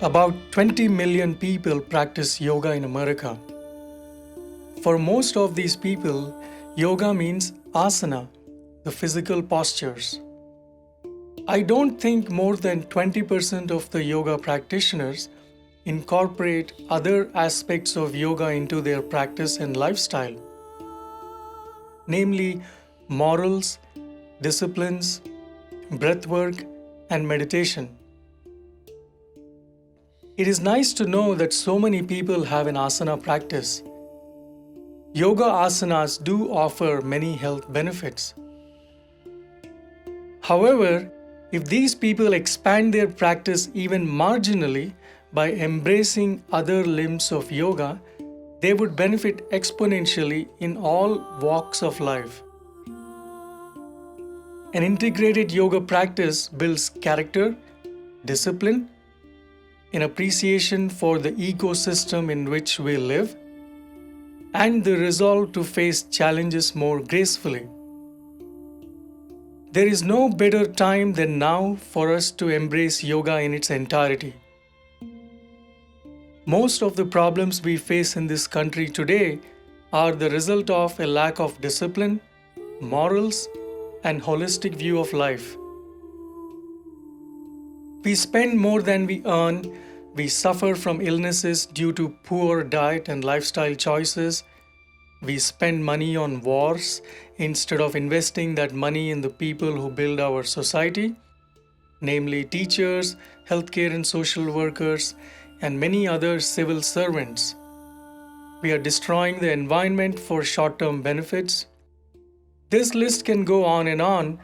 About 20 million people practice yoga in America. For most of these people, yoga means asana, the physical postures. I don't think more than 20% of the yoga practitioners incorporate other aspects of yoga into their practice and lifestyle, namely morals, disciplines, breathwork, and meditation. It is nice to know that so many people have an asana practice. Yoga asanas do offer many health benefits. However, if these people expand their practice even marginally by embracing other limbs of yoga, they would benefit exponentially in all walks of life. An integrated yoga practice builds character, discipline, an appreciation for the ecosystem in which we live, and the resolve to face challenges more gracefully. There is no better time than now for us to embrace yoga in its entirety. Most of the problems we face in this country today are the result of a lack of discipline, morals, and holistic view of life. We spend more than we earn, we suffer from illnesses due to poor diet and lifestyle choices, we spend money on wars instead of investing that money in the people who build our society, namely teachers, healthcare and social workers, and many other civil servants. We are destroying the environment for short-term benefits. This list can go on and on.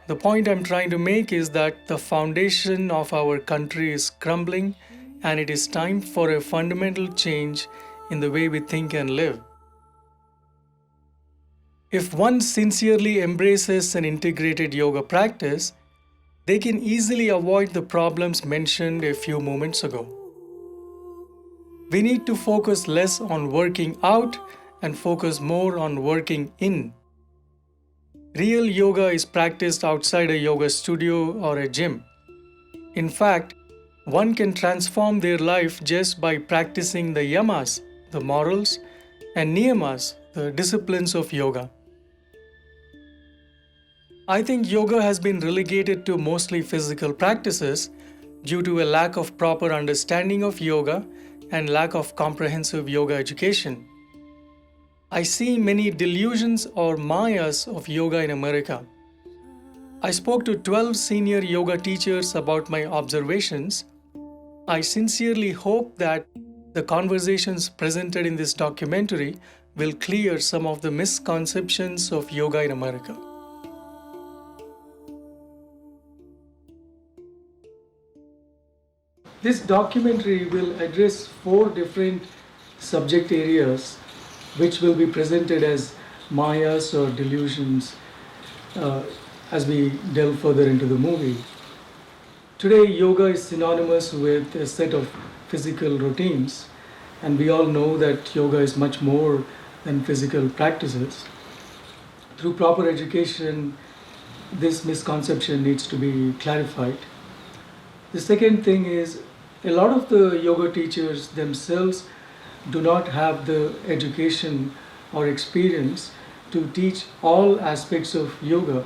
The point I'm trying to make is that the foundation of our country is crumbling, and it is time for a fundamental change in the way we think and live. If one sincerely embraces an integrated yoga practice, they can easily avoid the problems mentioned a few moments ago. We need to focus less on working out and focus more on working in. Real yoga is practiced outside a yoga studio or a gym. In fact, one can transform their life just by practicing the yamas, the morals, and niyamas, the disciplines of yoga. I think yoga has been relegated to mostly physical practices due to a lack of proper understanding of yoga and lack of comprehensive yoga education. I see many delusions or mayas of yoga in America. I spoke to 12 senior yoga teachers about my observations. I sincerely hope that the conversations presented in this documentary will clear some of the misconceptions of yoga in America. This documentary will address 4 different subject areas which will be presented as mayas or delusions as we delve further into the movie. Today, yoga is synonymous with a set of physical routines, and we all know that yoga is much more than physical practices. Through proper education, this misconception needs to be clarified. The second thing is, a lot of the yoga teachers themselves do not have the education or experience to teach all aspects of yoga.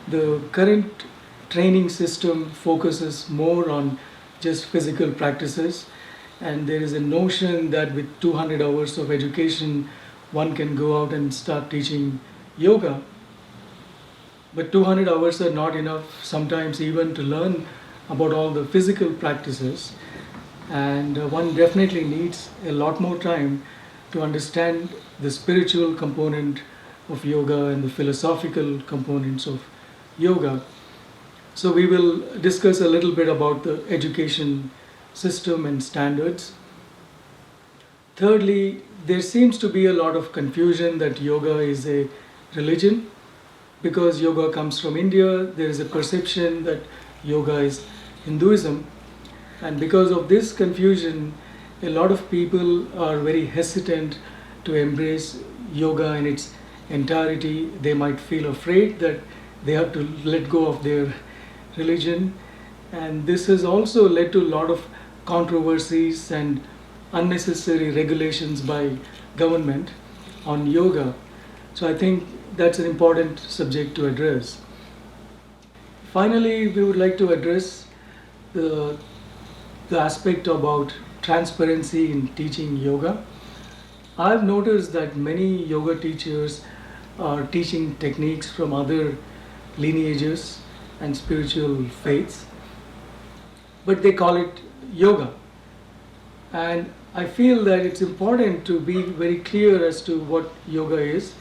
The current training system focuses more on just physical practices, and there is a notion that with 200 hours of education one can go out and start teaching yoga. But 200 hours are not enough sometimes even to learn about all the physical practices, and one definitely needs a lot more time to understand the spiritual component of yoga and the philosophical components of yoga. So we will discuss a little bit about the education system and standards. Thirdly, there seems to be a lot of confusion that yoga is a religion. Because yoga comes from India, there is a perception that yoga is Hinduism, and because of this confusion, a lot of people are very hesitant to embrace yoga in its entirety. They might feel afraid that they have to let go of their religion, and this has also led to a lot of controversies and unnecessary regulations by government on yoga. So I think that's an important subject to address. Finally, we would like to address the, the aspect about transparency in teaching yoga. I've noticed that many yoga teachers are teaching techniques from other lineages and spiritual faiths, but they call it yoga. And I feel that it's important to be very clear as to what yoga is,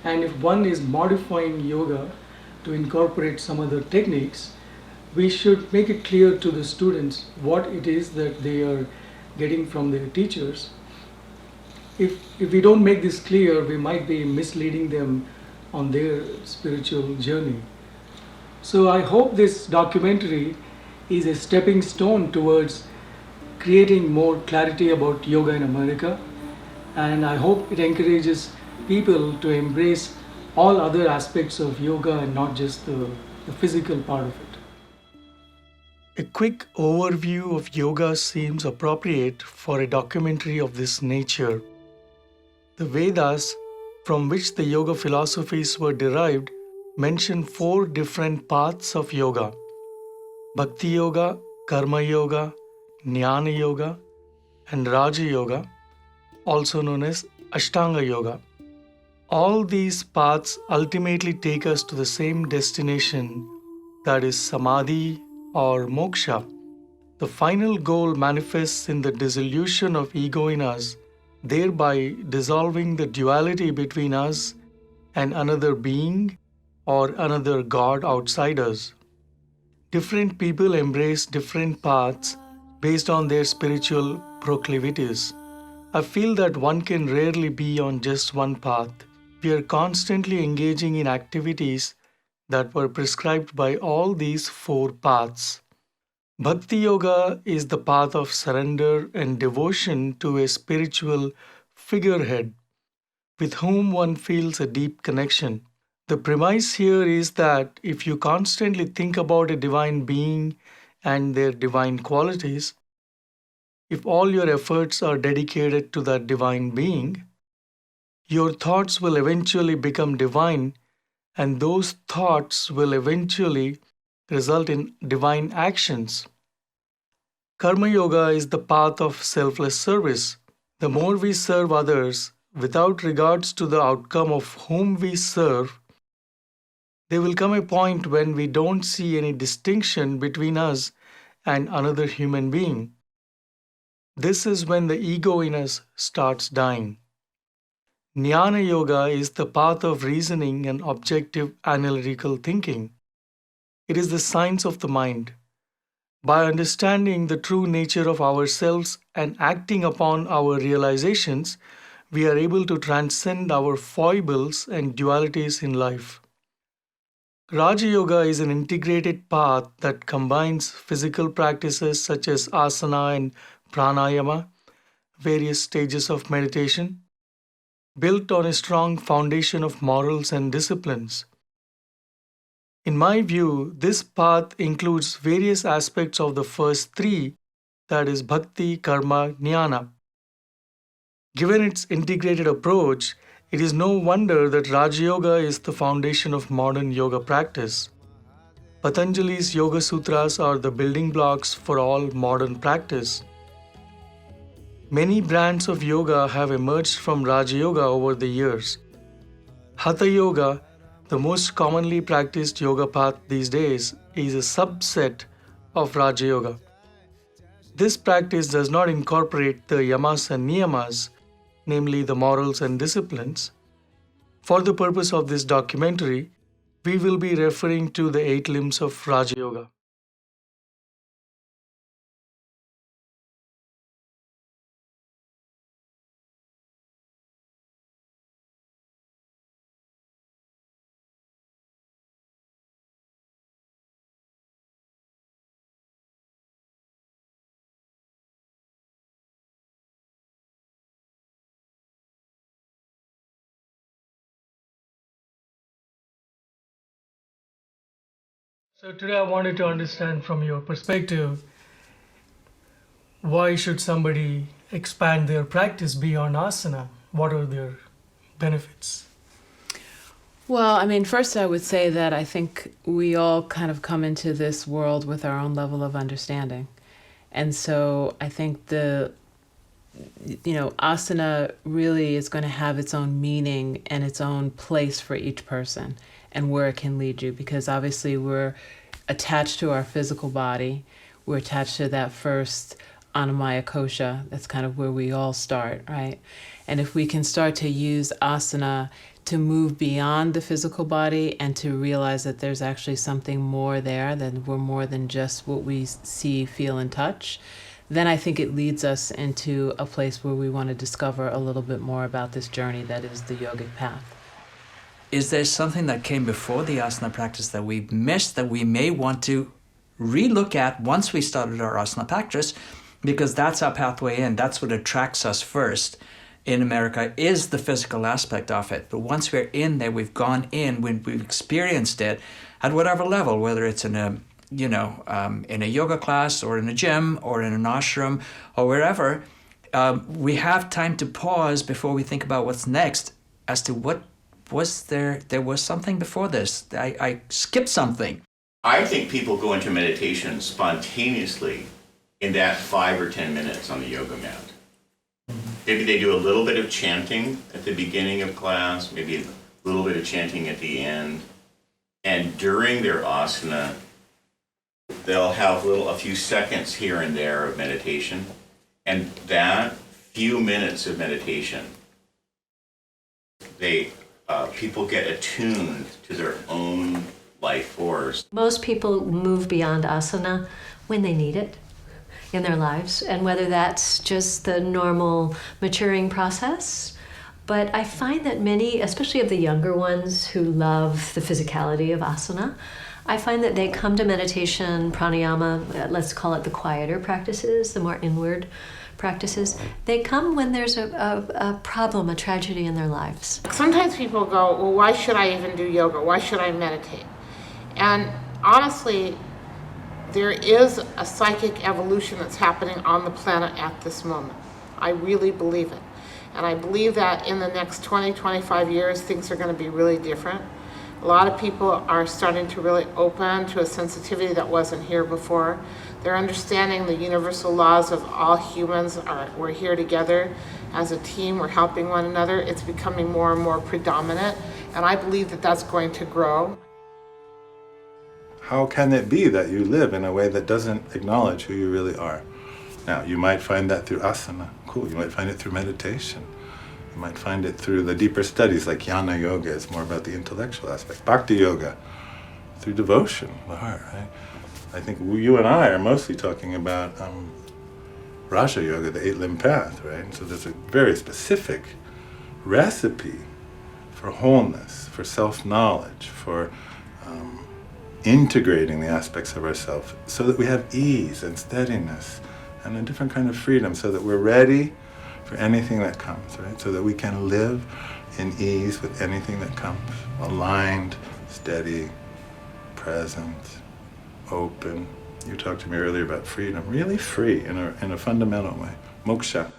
and if one is modifying yoga to incorporate some other techniques, we should make it clear to the students what it is that they are getting from their teachers. If we don't make this clear, we might be misleading them on their spiritual journey. So I hope this documentary is a stepping stone towards creating more clarity about yoga in America, and I hope it encourages people to embrace all other aspects of yoga and not just the physical part of it. A quick overview of yoga seems appropriate for a documentary of this nature. The Vedas, from which the yoga philosophies were derived, mention four different paths of yoga: Bhakti Yoga, Karma Yoga, Jnana Yoga, and Raja Yoga, also known as Ashtanga Yoga. All these paths ultimately take us to the same destination, that is Samadhi or Moksha. The final goal manifests in the dissolution of ego in us, thereby dissolving the duality between us and another being or another God outside us. Different people embrace different paths based on their spiritual proclivities. I feel that one can rarely be on just one path. We are constantly engaging in activities that were prescribed by all these four paths. Bhakti Yoga is the path of surrender and devotion to a spiritual figurehead with whom one feels a deep connection. The premise here is that if you constantly think about a divine being and their divine qualities, if all your efforts are dedicated to that divine being, your thoughts will eventually become divine, and those thoughts will eventually result in divine actions. Karma Yoga is the path of selfless service. The more we serve others without regards to the outcome of whom we serve, there will come a point when we don't see any distinction between us and another human being. This is when the ego in us starts dying. Jnana Yoga is the path of reasoning and objective analytical thinking. It is the science of the mind. By understanding the true nature of ourselves and acting upon our realizations, we are able to transcend our foibles and dualities in life. Raja Yoga is an integrated path that combines physical practices such as asana and pranayama, various stages of meditation, built on a strong foundation of morals and disciplines. In my view, this path includes various aspects of the first three, that is, bhakti, karma, jnana. Given its integrated approach, it is no wonder that Raja Yoga is the foundation of modern yoga practice. Patanjali's Yoga Sutras are the building blocks for all modern practice. Many brands of yoga have emerged from Raja Yoga over the years. Hatha Yoga, the most commonly practiced yoga path these days, is a subset of Raja Yoga. This practice does not incorporate the yamas and niyamas, namely the morals and disciplines. For the purpose of this documentary, we will be referring to the 8 limbs of Raja Yoga. So today I wanted to understand from your perspective, why should somebody expand their practice beyond asana? What are their benefits? Well, I mean, first I would say that I think we all kind of come into this world with our own level of understanding. And so I think asana really is going to have its own meaning and its own place for each person and where it can lead you, because obviously we're attached to our physical body. We're attached to that first Annamaya kosha. That's kind of where we all start, right? And if we can start to use asana to move beyond the physical body and to realize that there's actually something more there, that we're more than just what we see, feel, and touch, then I think it leads us into a place where we want to discover a little bit more about this journey that is the yogic path. Is there something that came before the asana practice that we missed that we may want to relook at once we started our asana practice? Because that's our pathway in. That's what attracts us first in America, is the physical aspect of it. But once we're in there, we've gone in, when we've experienced it at whatever level, whether it's in a in a yoga class or in a gym or in an ashram or wherever, we have time to pause before we think about what's next as to what was there. There was something before this. I skipped something. I think people go into meditation spontaneously in that 5 or 10 minutes on the yoga mat. Maybe they do a little bit of chanting at the beginning of class, maybe a little bit of chanting at the end. And during their asana, they'll have a few seconds here and there of meditation. And that few minutes of meditation, people get attuned to their own life force. Most people move beyond asana when they need it in their lives, and whether that's just the normal maturing process. But I find that many, especially of the younger ones who love the physicality of asana, I find that they come to meditation, pranayama, let's call it the quieter practices, the more inward practices. They come when there's a problem, a tragedy in their lives. Sometimes people go, well, why should I even do yoga? Why should I meditate? And honestly, there is a psychic evolution that's happening on the planet at this moment. I really believe it. And I believe that in the next 20, 25 years, things are going to be really different. A lot of people are starting to really open to a sensitivity that wasn't here before. They're understanding the universal laws of all humans. We're here together as a team. We're helping one another. It's becoming more and more predominant. And I believe that that's going to grow. How can it be that you live in a way that doesn't acknowledge who you really are? Now, you might find that through asana. Cool. You might find it through meditation. You might find it through the deeper studies like jnana yoga. It's more about the intellectual aspect. Bhakti yoga, through devotion, the heart, right? I think you and I are mostly talking about Raja yoga, the 8-limb path, right? So there's a very specific recipe for wholeness, for self-knowledge, for integrating the aspects of ourselves so that we have ease and steadiness and a different kind of freedom, so that we're ready for anything that comes, right? So that we can live in ease with anything that comes, aligned, steady, present, open. You talked to me earlier about freedom, really free in a fundamental way, moksha.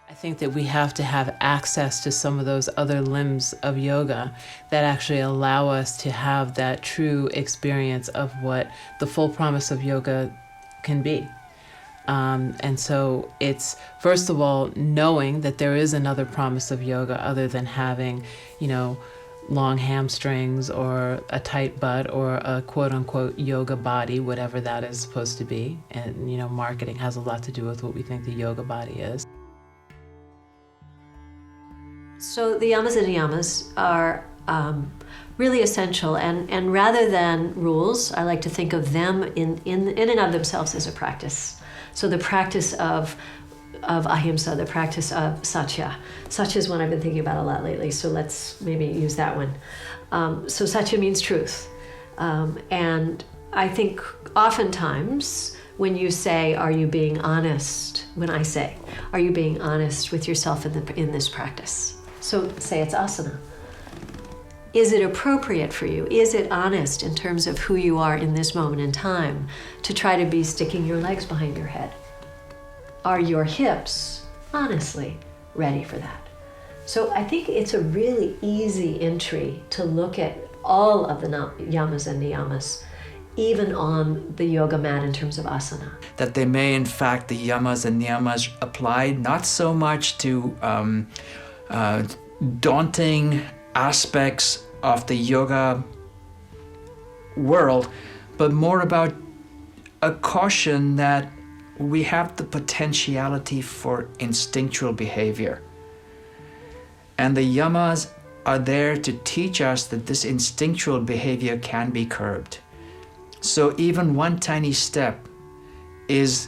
I think that we have to have access to some of those other limbs of yoga that actually allow us to have that true experience of what the full promise of yoga can be. And so it's, first of all, knowing that there is another promise of yoga other than having, long hamstrings or a tight butt or a quote-unquote yoga body, whatever that is supposed to be. And, marketing has a lot to do with what we think the yoga body is. So the yamas and niyamas are really essential, and rather than rules, I like to think of them in and of themselves as a practice. So the practice of ahimsa, the practice of satya. Satya is one I've been thinking about a lot lately, so let's maybe use that one. So satya means truth. And I think oftentimes when you say, are you being honest? When I say, are you being honest with yourself in this practice? So say it's asana. Is it appropriate for you? Is it honest in terms of who you are in this moment in time to try to be sticking your legs behind your head? are your hips, honestly, ready for that? So I think it's a really easy entry to look at all of the yamas and niyamas, even on the yoga mat in terms of asana. That they may, in fact, the yamas and niyamas apply not so much to daunting aspects of the yoga world, but more about a caution that we have the potentiality for instinctual behavior. And the yamas are there to teach us that this instinctual behavior can be curbed. So even one tiny step is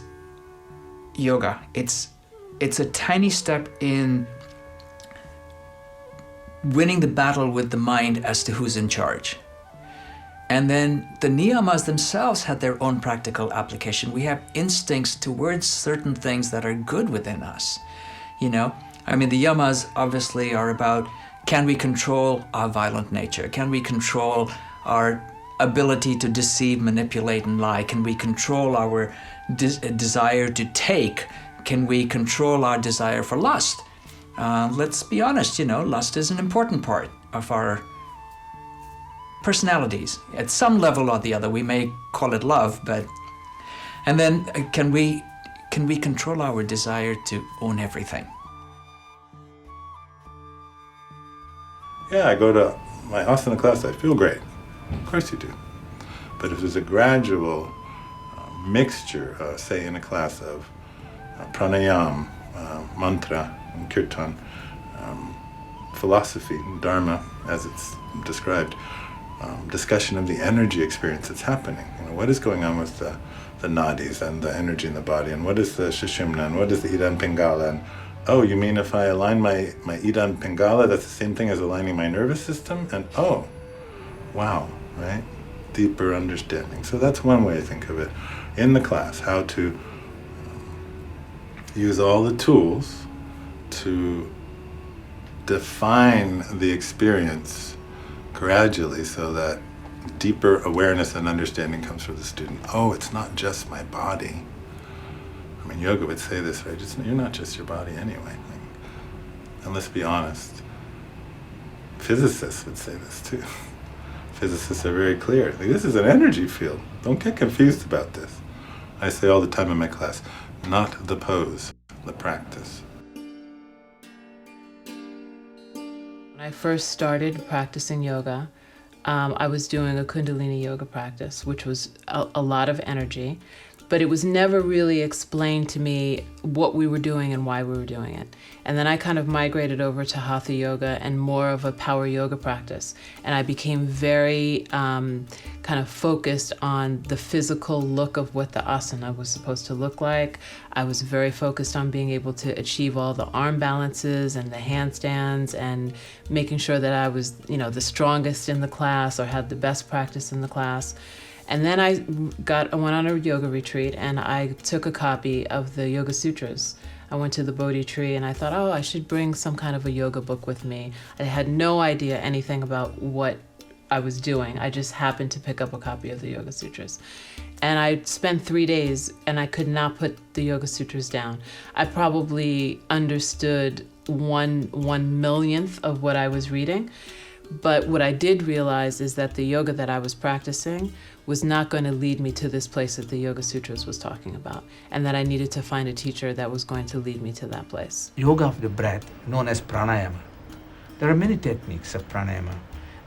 yoga. It's a tiny step in winning the battle with the mind as to who's in charge. And then the niyamas themselves had their own practical application. We have instincts towards certain things that are good within us. You know, I mean, the yamas obviously are about, can we control our violent nature? Can we control our ability to deceive, manipulate, and lie? Can we control our desire to take? Can we control our desire for lust? Let's be honest, you know, lust is an important part of our personalities. At some level or the other, we may call it love, but... And then can we control our desire to own everything? Yeah, I go to my asana class, I feel great. Of course you do. But if there's a gradual mixture, say in a class of pranayam, mantra, and kirtan, philosophy, dharma, as it's described, discussion of the energy experience that's happening. You know, what is going on with the nadis and the energy in the body, and what is the sushumna, and what is the Idam Pingala, and oh, you mean if I align my Idam Pingala, that's the same thing as aligning my nervous system? And oh, wow, right? Deeper understanding. So that's one way to think of it. In the class, how to use all the tools to define the experience gradually so that deeper awareness and understanding comes from the student. Oh, it's not just my body. I mean, yoga would say this, right? You're not just your body anyway. And let's be honest, physicists would say this too. Physicists are very clear. This is an energy field. Don't get confused about this. I say all the time in my class, not the pose, the practice. When I first started practicing yoga, I was doing a Kundalini yoga practice, which was a lot of energy, but it was never really explained to me what we were doing and why we were doing it. And then I kind of migrated over to Hatha yoga and more of a power yoga practice. And I became very kind of focused on the physical look of what the asana was supposed to look like. I was very focused on being able to achieve all the arm balances and the handstands and making sure that I was, you know, the strongest in the class or had the best practice in the class. And then I went on a yoga retreat and I took a copy of the Yoga Sutras. I went to the Bodhi tree and I thought, oh, I should bring some kind of a yoga book with me. I had no idea anything about what I was doing. I just happened to pick up a copy of the Yoga Sutras. And I spent 3 days and I could not put the Yoga Sutras down. I probably understood one millionth of what I was reading. But what I did realize is that the yoga that I was practicing was not going to lead me to this place that the Yoga Sutras was talking about, and that I needed to find a teacher that was going to lead me to that place. Yoga of the breath, known as pranayama. There are many techniques of pranayama,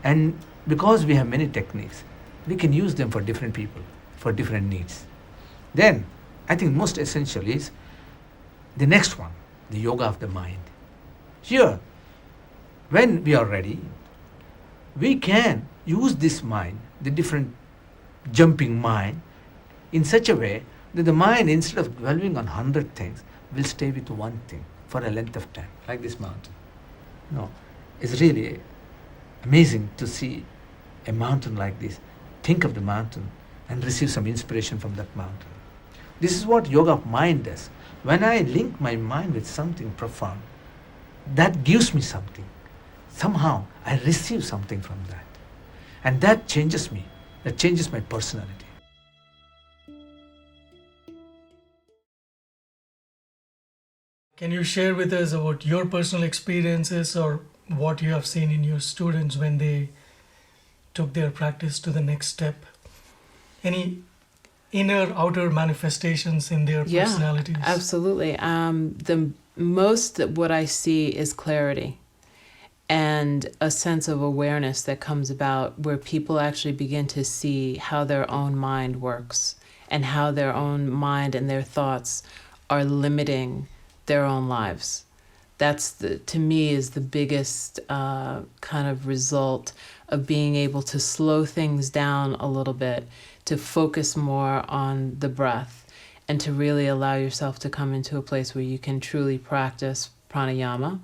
and because we have many techniques, we can use them for different people, for different needs. Then, I think most essential is the next one, the yoga of the mind. Here, when we are ready, we can use this mind, the different jumping mind, in such a way that the mind, instead of dwelling on 100 things, will stay with one thing for a length of time, like this mountain. No, it's really amazing to see a mountain like this. Think of the mountain and receive some inspiration from that mountain. This is what yoga of mind does. When I link my mind with something profound, that gives me something. Somehow I receive something from that. And that changes me. That changes my personality. Can you share with us about your personal experiences or what you have seen in your students when they took their practice to the next step? Any inner, outer manifestations in their personalities? Yeah, absolutely. The most that what I see is clarity and a sense of awareness that comes about where people actually begin to see how their own mind works and how their own mind and their thoughts are limiting their own lives. That's, to me, is the biggest kind of result of being able to slow things down a little bit, to focus more on the breath, and to really allow yourself to come into a place where you can truly practice pranayama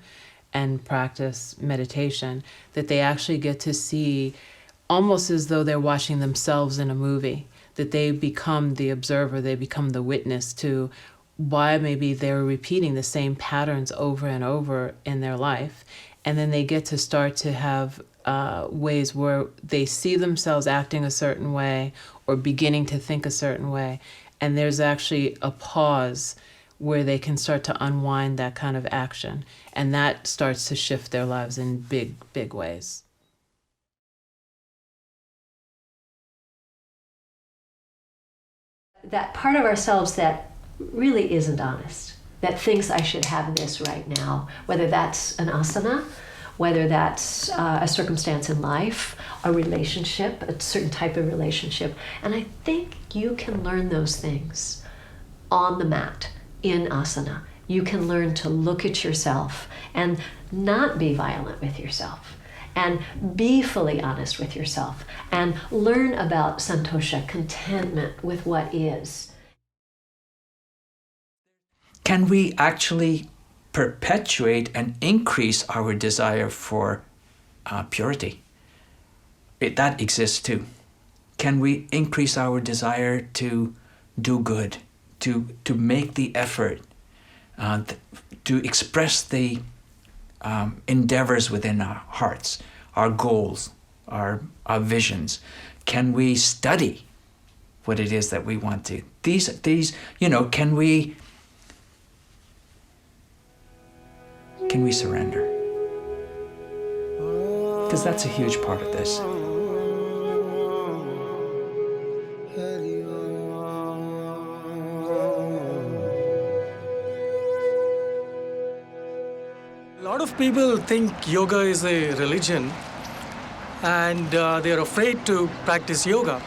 and practice meditation, that they actually get to see almost as though they're watching themselves in a movie, that they become the observer, they become the witness to why maybe they're repeating the same patterns over and over in their life. And then they get to start to have ways where they see themselves acting a certain way or beginning to think a certain way. And there's actually a pause where they can start to unwind that kind of action. And that starts to shift their lives in big, big ways. That part of ourselves that really isn't honest, that thinks I should have this right now, whether that's an asana, whether that's a circumstance in life, a relationship, a certain type of relationship. And I think you can learn those things on the mat, in asana. You can learn to look at yourself and not be violent with yourself, and be fully honest with yourself, and learn about santosha, contentment with what is. Can we actually perpetuate and increase our desire for purity? That exists too. Can we increase our desire to do good, to make the effort, to express the endeavors within our hearts, our goals, our visions? Can we study what it is that we want to? These, can we surrender? Because that's a huge part of this. A lot of people think yoga is a religion, and they're afraid to practice yoga.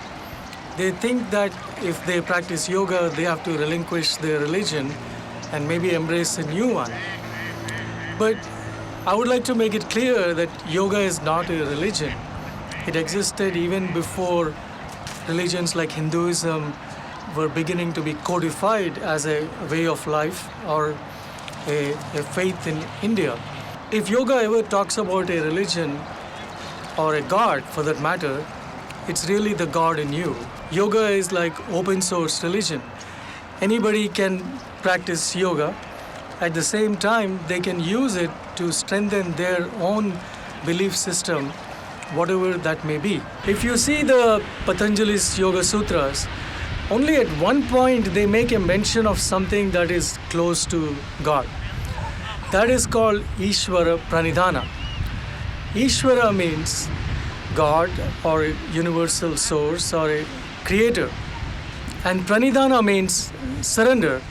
They think that if they practice yoga, they have to relinquish their religion and maybe embrace a new one. But I would like to make it clear that yoga is not a religion. It existed even before religions like Hinduism were beginning to be codified as a way of life or a faith in India. If yoga ever talks about a religion or a god for that matter, it's really the God in you. Yoga is like open source religion. Anybody can practice yoga. At the same time, they can use it to strengthen their own belief system, whatever that may be. If you see the Patanjali's Yoga Sutras, only at one point they make a mention of something that is close to God. That is called Ishvara Pranidhana. Ishvara means God or a universal source or a creator. And Pranidhana means surrender.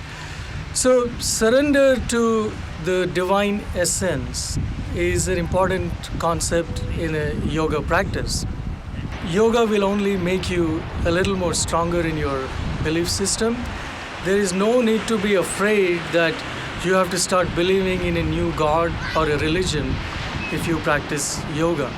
So surrender to the divine essence is an important concept in a yoga practice. Yoga will only make you a little more stronger in your belief system. There is no need to be afraid that you have to start believing in a new god or a religion if you practice yoga.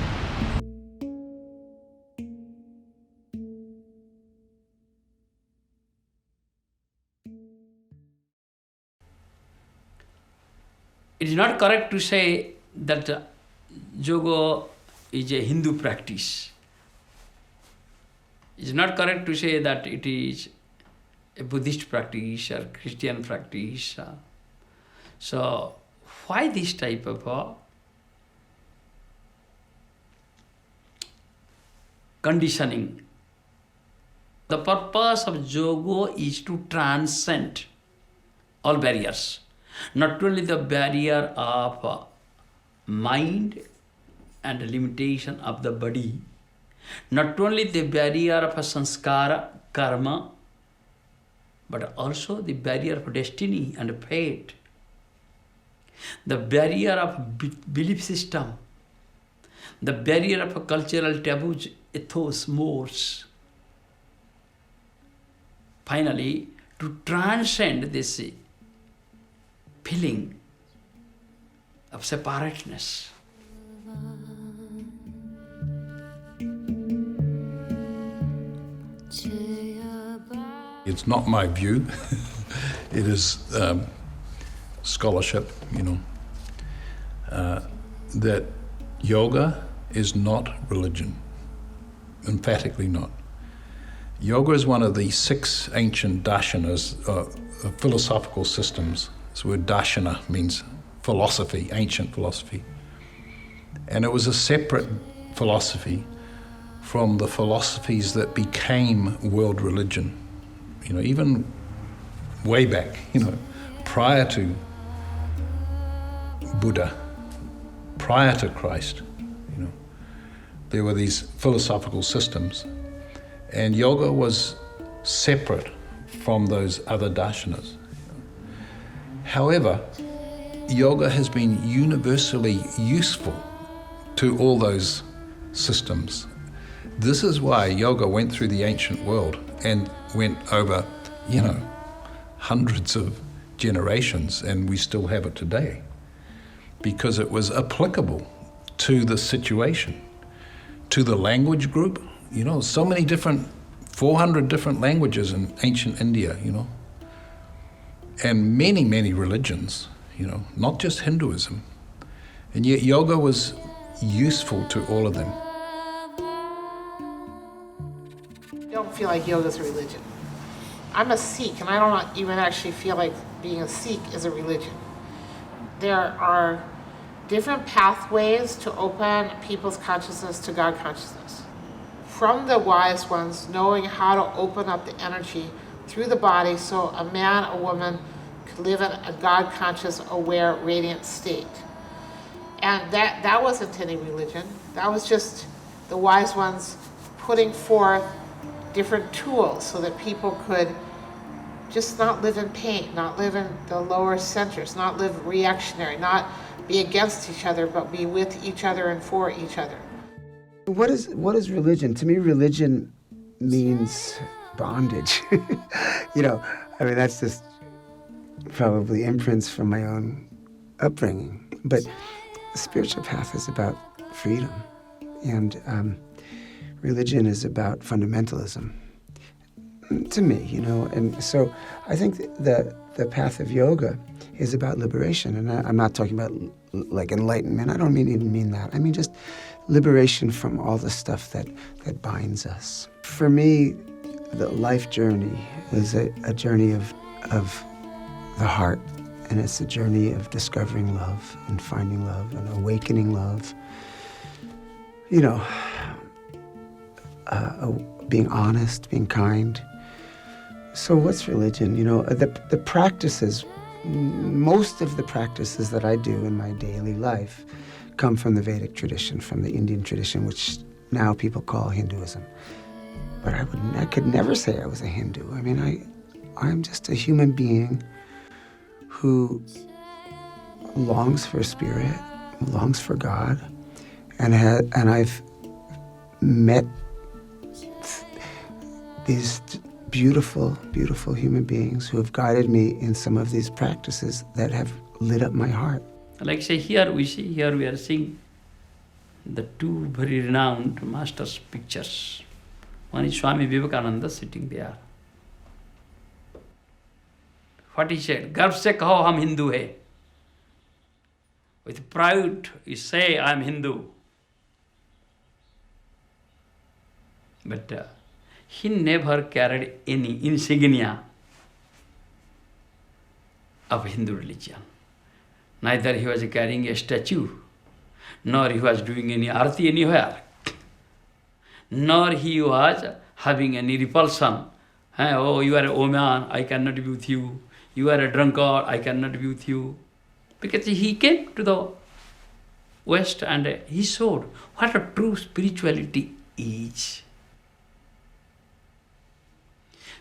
It is not correct to say that yoga is a Hindu practice. It is not correct to say that it is a Buddhist practice or Christian practice. So why this type of conditioning? The purpose of yoga is to transcend all barriers. Not only the barrier of mind and limitation of the body, not only the barrier of a sanskara, karma, but also the barrier of destiny and fate, the barrier of belief system, the barrier of cultural taboos, ethos, mores. Finally, to transcend this feeling of separateness. It's not my view. It is scholarship, that yoga is not religion. Emphatically not. Yoga is one of the 6 ancient darshanas, philosophical systems. This word darshana means philosophy, ancient philosophy. And it was a separate philosophy from the philosophies that became world religion. Even way back, prior to Buddha, prior to Christ, there were these philosophical systems, and yoga was separate from those other darshanas. However, yoga has been universally useful to all those systems. This is why yoga went through the ancient world and went over, hundreds of generations, and we still have it today, because it was applicable to the situation, to the language group. So many different, 400 different languages in ancient India, and many, many religions, not just Hinduism. And yet yoga was useful to all of them. I don't feel like yoga is a religion. I'm a Sikh, and I don't even actually feel like being a Sikh is a religion. There are different pathways to open people's consciousness to God consciousness. From the wise ones, knowing how to open up the energy through the body so a man, a woman could live in a God conscious, aware, radiant state. And that wasn't any religion. That was just the wise ones putting forth different tools so that people could just not live in pain, not live in the lower centers, not live reactionary, not be against each other, but be with each other and for each other. What is religion? To me, religion means bondage. That's just probably imprints from my own upbringing. But the spiritual path is about freedom, and religion is about fundamentalism. To me, and so I think the path of yoga is about liberation, and I'm not talking about like enlightenment. I don't even mean that. I mean just liberation from all the stuff that binds us. For me, the life journey is a journey of the heart, and it's a journey of discovering love and finding love and awakening love. Being honest, being kind. So what's religion? The practices, most of the practices that I do in my daily life come from the Vedic tradition, from the Indian tradition, which now people call Hinduism. But I could never say I was a Hindu. I mean, I'm just a human being who longs for spirit, longs for God, and I've met these beautiful, beautiful human beings who have guided me in some of these practices that have lit up my heart. Like say here we are seeing the 2 very renowned masters' pictures. One is Swami Vivekananda sitting there. What he said, "Garv se kaho hum Hindu hai." With pride, you say, "I am Hindu." But he never carried any insignia of Hindu religion. Neither he was carrying a statue, nor he was doing any arati anywhere, nor he was having any repulsion. Oh, you are a woman, I cannot be with you. you are a drunkard, I cannot be with you. Because he came to the West and he showed what a true spirituality is.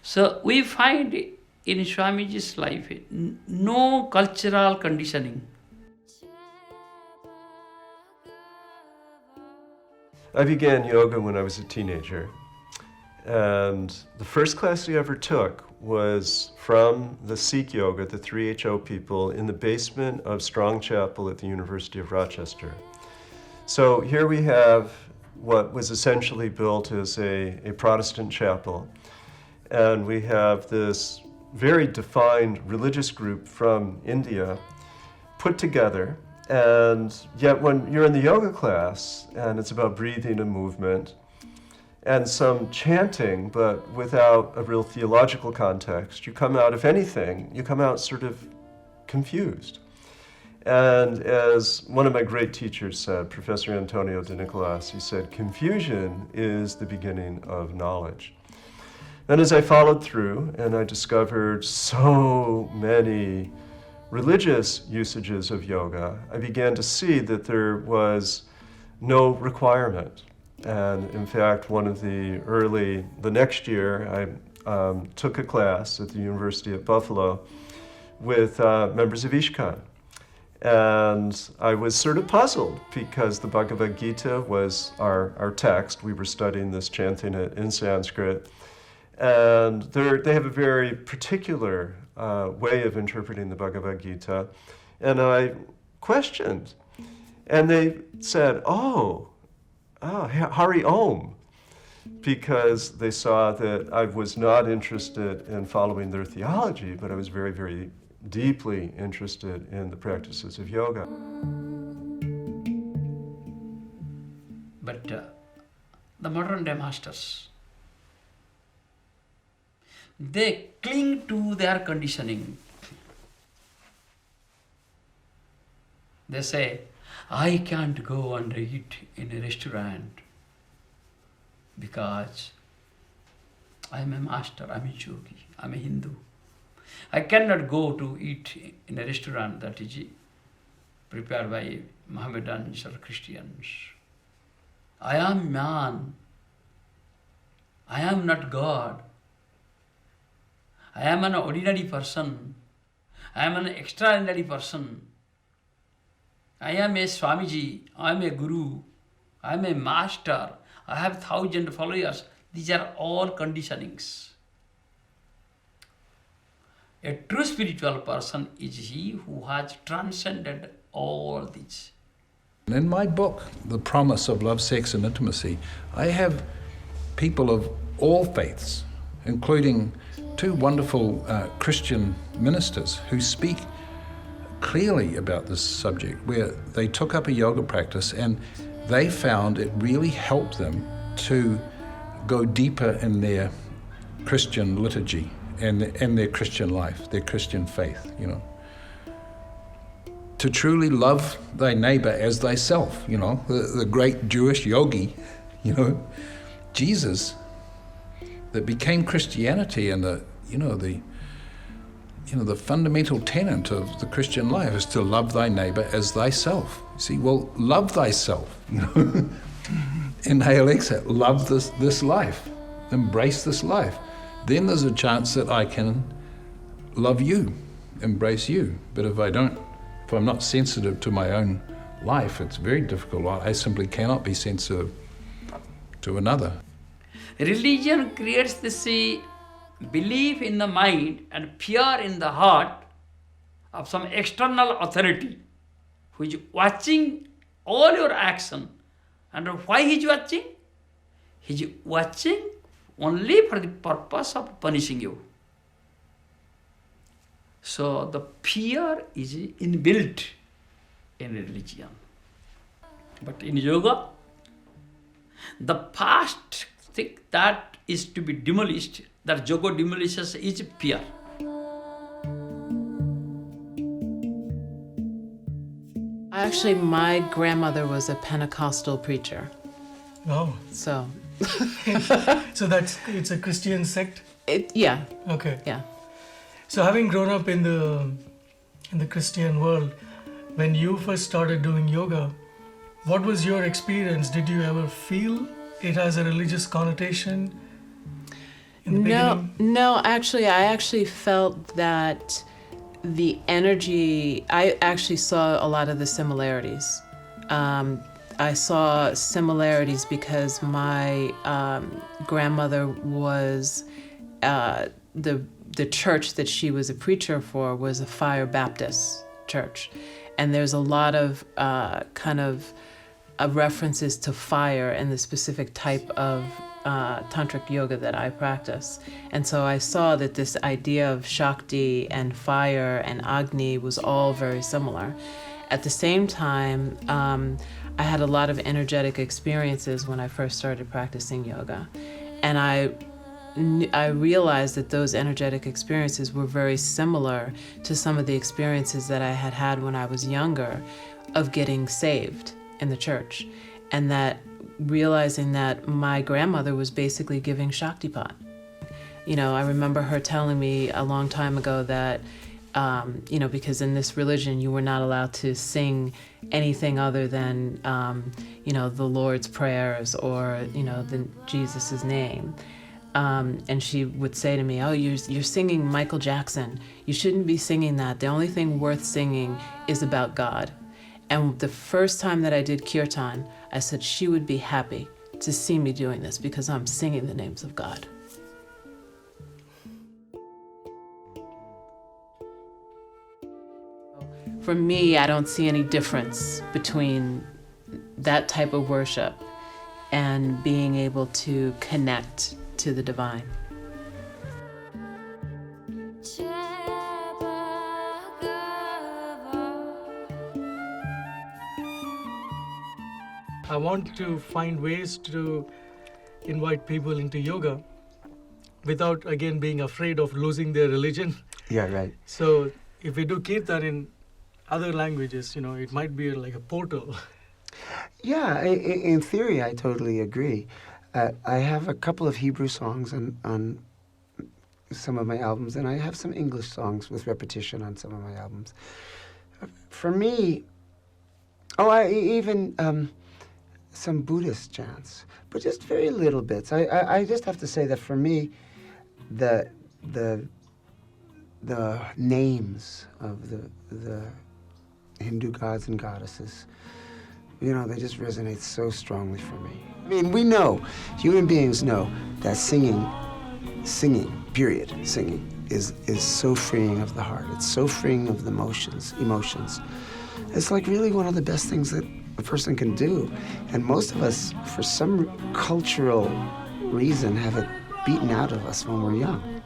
So we find in Swamiji's life no cultural conditioning. I began yoga when I was a teenager, and the first class we ever took was from the Sikh Yoga, the 3HO people, in the basement of Strong Chapel at the University of Rochester. So here we have what was essentially built as a Protestant chapel, and we have this very defined religious group from India put together. And yet when you're in the yoga class and it's about breathing and movement and some chanting, but without a real theological context, you come out, if anything, you come out sort of confused. And as one of my great teachers said, Professor Antonio de Nicolas, he said, confusion is the beginning of knowledge. And as I followed through and I discovered so many religious usages of yoga, I began to see that there was no requirement. And in fact, the next year, I took a class at the University of Buffalo with members of ISKCON. And I was sort of puzzled because the Bhagavad Gita was our text. We were studying this, chanting it in Sanskrit. And they have a very particular way of interpreting the Bhagavad Gita. And I questioned. And they said, Hari Om, because they saw that I was not interested in following their theology, but I was very, very deeply interested in the practices of yoga. But the modern day masters, they cling to their conditioning. They say, I can't go and eat in a restaurant because I'm a master, I'm a yogi, I'm a Hindu. I cannot go to eat in a restaurant that is prepared by Mohammedans or Christians. I am man. I am not God. I am an ordinary person. I am an extraordinary person. I am a Swamiji. I am a Guru. I am a master. I have 1,000 followers. These are all conditionings. A true spiritual person is he who has transcended all these. In my book, The Promise of Love, Sex and Intimacy, I have people of all faiths, including 2 wonderful Christian ministers who speak clearly about this subject, where they took up a yoga practice and they found it really helped them to go deeper in their Christian liturgy and their Christian life, their Christian faith, To truly love thy neighbor as thyself, the great Jewish yogi, Jesus, that became Christianity, and the fundamental tenet of the Christian life is to love thy neighbor as thyself. You see, well, love thyself, Inhale, exhale, love this life, embrace this life. Then there's a chance that I can love you, embrace you. But if I'm not sensitive to my own life, it's very difficult. I simply cannot be sensitive to another. Religion creates this belief in the mind and fear in the heart of some external authority who is watching all your action. And why he is watching? He is watching only for the purpose of punishing you. So the fear is inbuilt in religion. But in yoga, the past thing that is to be demolished, that yoga demolishes, is fear. Actually, my grandmother was a Pentecostal preacher. Oh. So. So it's a Christian sect? Yeah. Okay. Yeah. So having grown up in the Christian world, when you first started doing yoga, what was your experience? Did you ever feel it has a religious connotation in the beginning? No, actually, I actually felt that the energy, I actually saw a lot of the similarities. I saw similarities because my grandmother was, the church that she was a preacher for was a Fire Baptist church. And there's a lot of references to fire and the specific type of tantric yoga that I practice. And so I saw that this idea of Shakti and fire and Agni was all very similar. At the same time, I had a lot of energetic experiences when I first started practicing yoga. And I realized that those energetic experiences were very similar to some of the experiences that I had had when I was younger of getting saved in the church. And that realizing that my grandmother was basically giving Shaktipat. I remember her telling me a long time ago that, because in this religion you were not allowed to sing anything other than, the Lord's prayers or, Jesus' name. And she would say to me, oh, you're singing Michael Jackson. You shouldn't be singing that. The only thing worth singing is about God. And the first time that I did kirtan, I said she would be happy to see me doing this because I'm singing the names of God. For me, I don't see any difference between that type of worship and being able to connect to the divine. I want to find ways to invite people into yoga without, again, being afraid of losing their religion. Yeah, right. So if we do kirtan in other languages, it might be like a portal. Yeah, in theory, I totally agree. I have a couple of Hebrew songs on some of my albums, and I have some English songs with repetition on some of my albums. For me, even some Buddhist chants, but just very little bits. I just have to say that for me, the names of the Hindu gods and goddesses, they just resonate so strongly for me. I mean, we know, human beings know that singing, period, singing is so freeing of the heart. It's so freeing of the emotions. It's like really one of the best things that a person can do. And most of us, for some cultural reason, have it beaten out of us when we're young.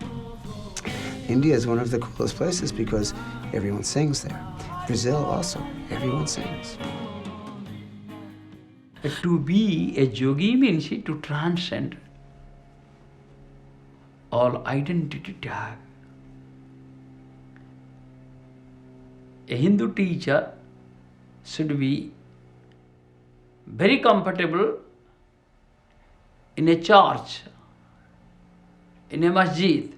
India is one of the coolest places because everyone sings there. Brazil also, everyone sings. To be a yogi means to transcend all identity tag. A Hindu teacher should be very comfortable in a church, in a masjid,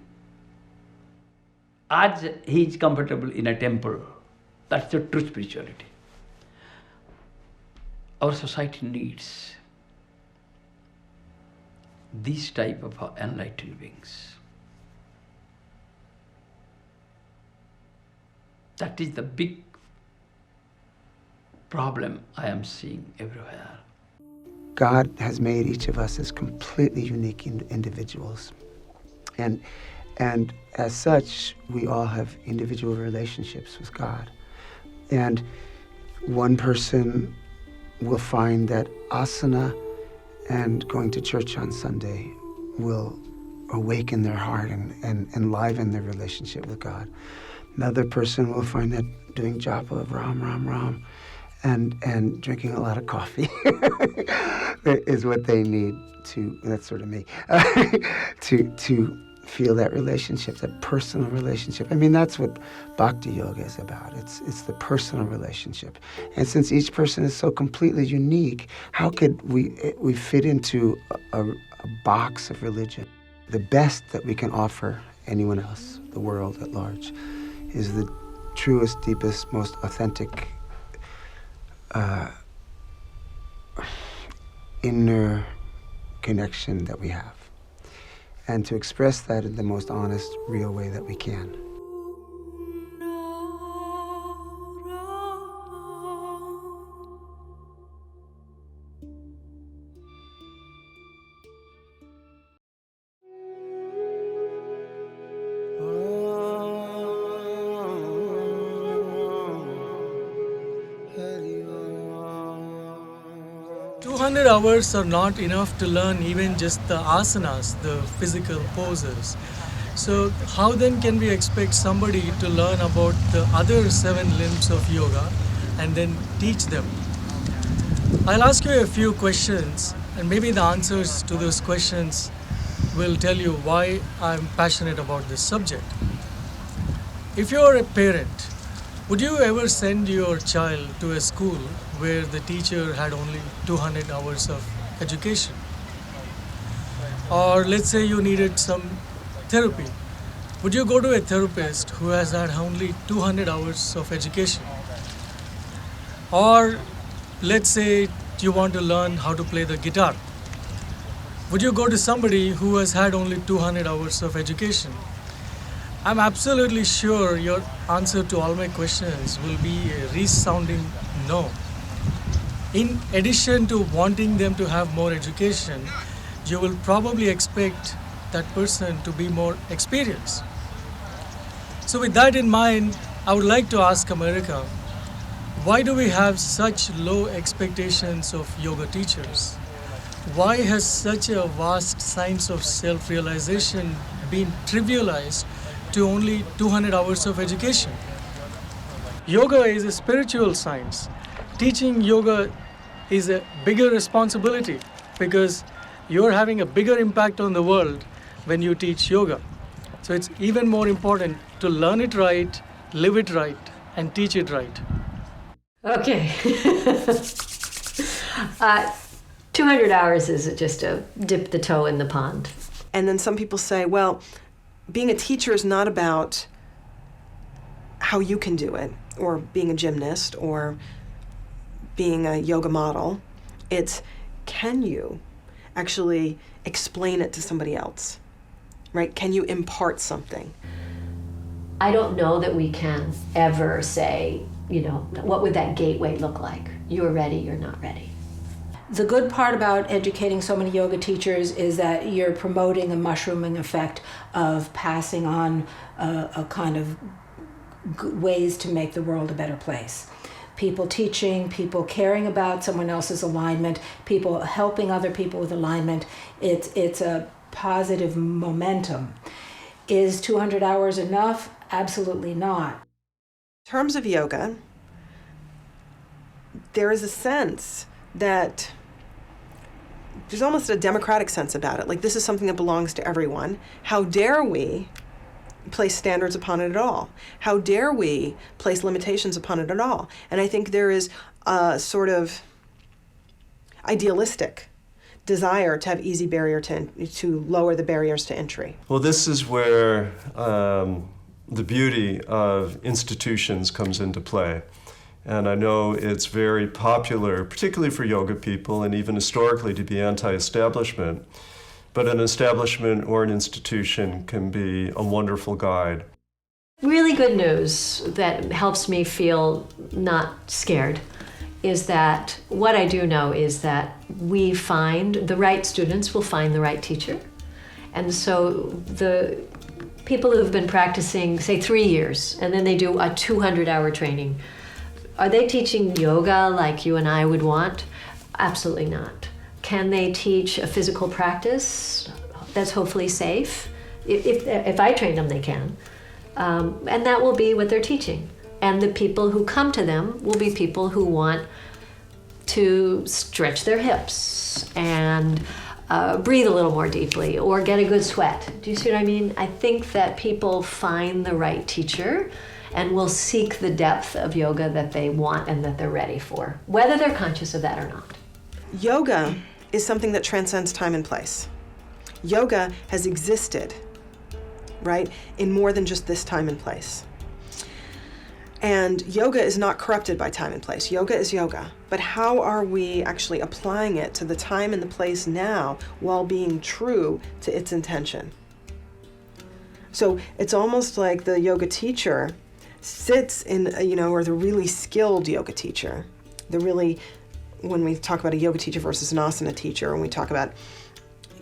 as he is comfortable in a temple. That's the true spirituality. Our society needs these type of enlightened beings. That is the big problem I am seeing everywhere. God has made each of us as completely unique individuals. And as such, we all have individual relationships with God. And one person will find that asana and going to church on Sunday will awaken their heart and enliven their relationship with God. Another person will find that doing japa of Ram, Ram, Ram, and drinking a lot of coffee is what they need to, that's sort of me, to feel that relationship, that personal relationship. I mean, that's what Bhakti Yoga is about. It's the personal relationship. And since each person is so completely unique, how could we fit into a box of religion? The best that we can offer anyone else, the world at large, is the truest, deepest, most authentic inner connection that we have. And to express that in the most honest, real way that we can. 200 hours are not enough to learn even just the asanas, the physical poses. So how then can we expect somebody to learn about the other 7 limbs of yoga and then teach them? I'll ask you a few questions, and maybe the answers to those questions will tell you why I'm passionate about this subject. If you're a parent, would you ever send your child to a school where the teacher had only 200 hours of education? Or let's say you needed some therapy. Would you go to a therapist who has had only 200 hours of education? Or let's say you want to learn how to play the guitar. Would you go to somebody who has had only 200 hours of education? I'm absolutely sure your answer to all my questions will be a resounding no. In addition to wanting them to have more education, you will probably expect that person to be more experienced. So with that in mind, I would like to ask America, why do we have such low expectations of yoga teachers? Why has such a vast science of self-realization been trivialized to only 200 hours of education? Yoga is a spiritual science. Teaching yoga is a bigger responsibility because you're having a bigger impact on the world when you teach yoga. So it's even more important to learn it right, live it right, and teach it right. Okay. 200 hours is just to dip the toe in the pond. And then some people say, well, being a teacher is not about how you can do it, or being a gymnast, or being a yoga model. It's, can you actually explain it to somebody else, right? Can you impart something? I don't know that we can ever say, what would that gateway look like? You're ready, you're not ready. The good part about educating so many yoga teachers is that you're promoting a mushrooming effect of passing on a kind of ways to make the world a better place. People teaching, people caring about someone else's alignment, people helping other people with alignment. It's a positive momentum. Is 200 hours enough? Absolutely not. In terms of yoga, there is a sense that there's almost a democratic sense about it. Like, this is something that belongs to everyone. How dare we place standards upon it at all? How dare we place limitations upon it at all? And I think there is a sort of idealistic desire to have easy barrier to lower the barriers to entry. Well, this is where the beauty of institutions comes into play. And I know it's very popular, particularly for yoga people, and even historically, to be anti-establishment. But an establishment or an institution can be a wonderful guide. Really good news that helps me feel not scared is that what I do know is that we find the right students will find the right teacher. And so the people who've been practicing, say, 3 years, and then they do a 200-hour training, are they teaching yoga like you and I would want? Absolutely not. Can they teach a physical practice that's hopefully safe? If I train them, they can. And that will be what they're teaching. And the people who come to them will be people who want to stretch their hips and breathe a little more deeply or get a good sweat. Do you see what I mean? I think that people find the right teacher and will seek the depth of yoga that they want and that they're ready for, whether they're conscious of that or not. Yoga is something that transcends time and place. Yoga has existed right? In more than just this time and place. And yoga is not corrupted by time and place. Yoga is yoga. But how are we actually applying it to the time and the place now while being true to its intention? So it's almost like the yoga teacher sits in, or the really skilled yoga teacher, when we talk about a yoga teacher versus an asana teacher, and we talk about,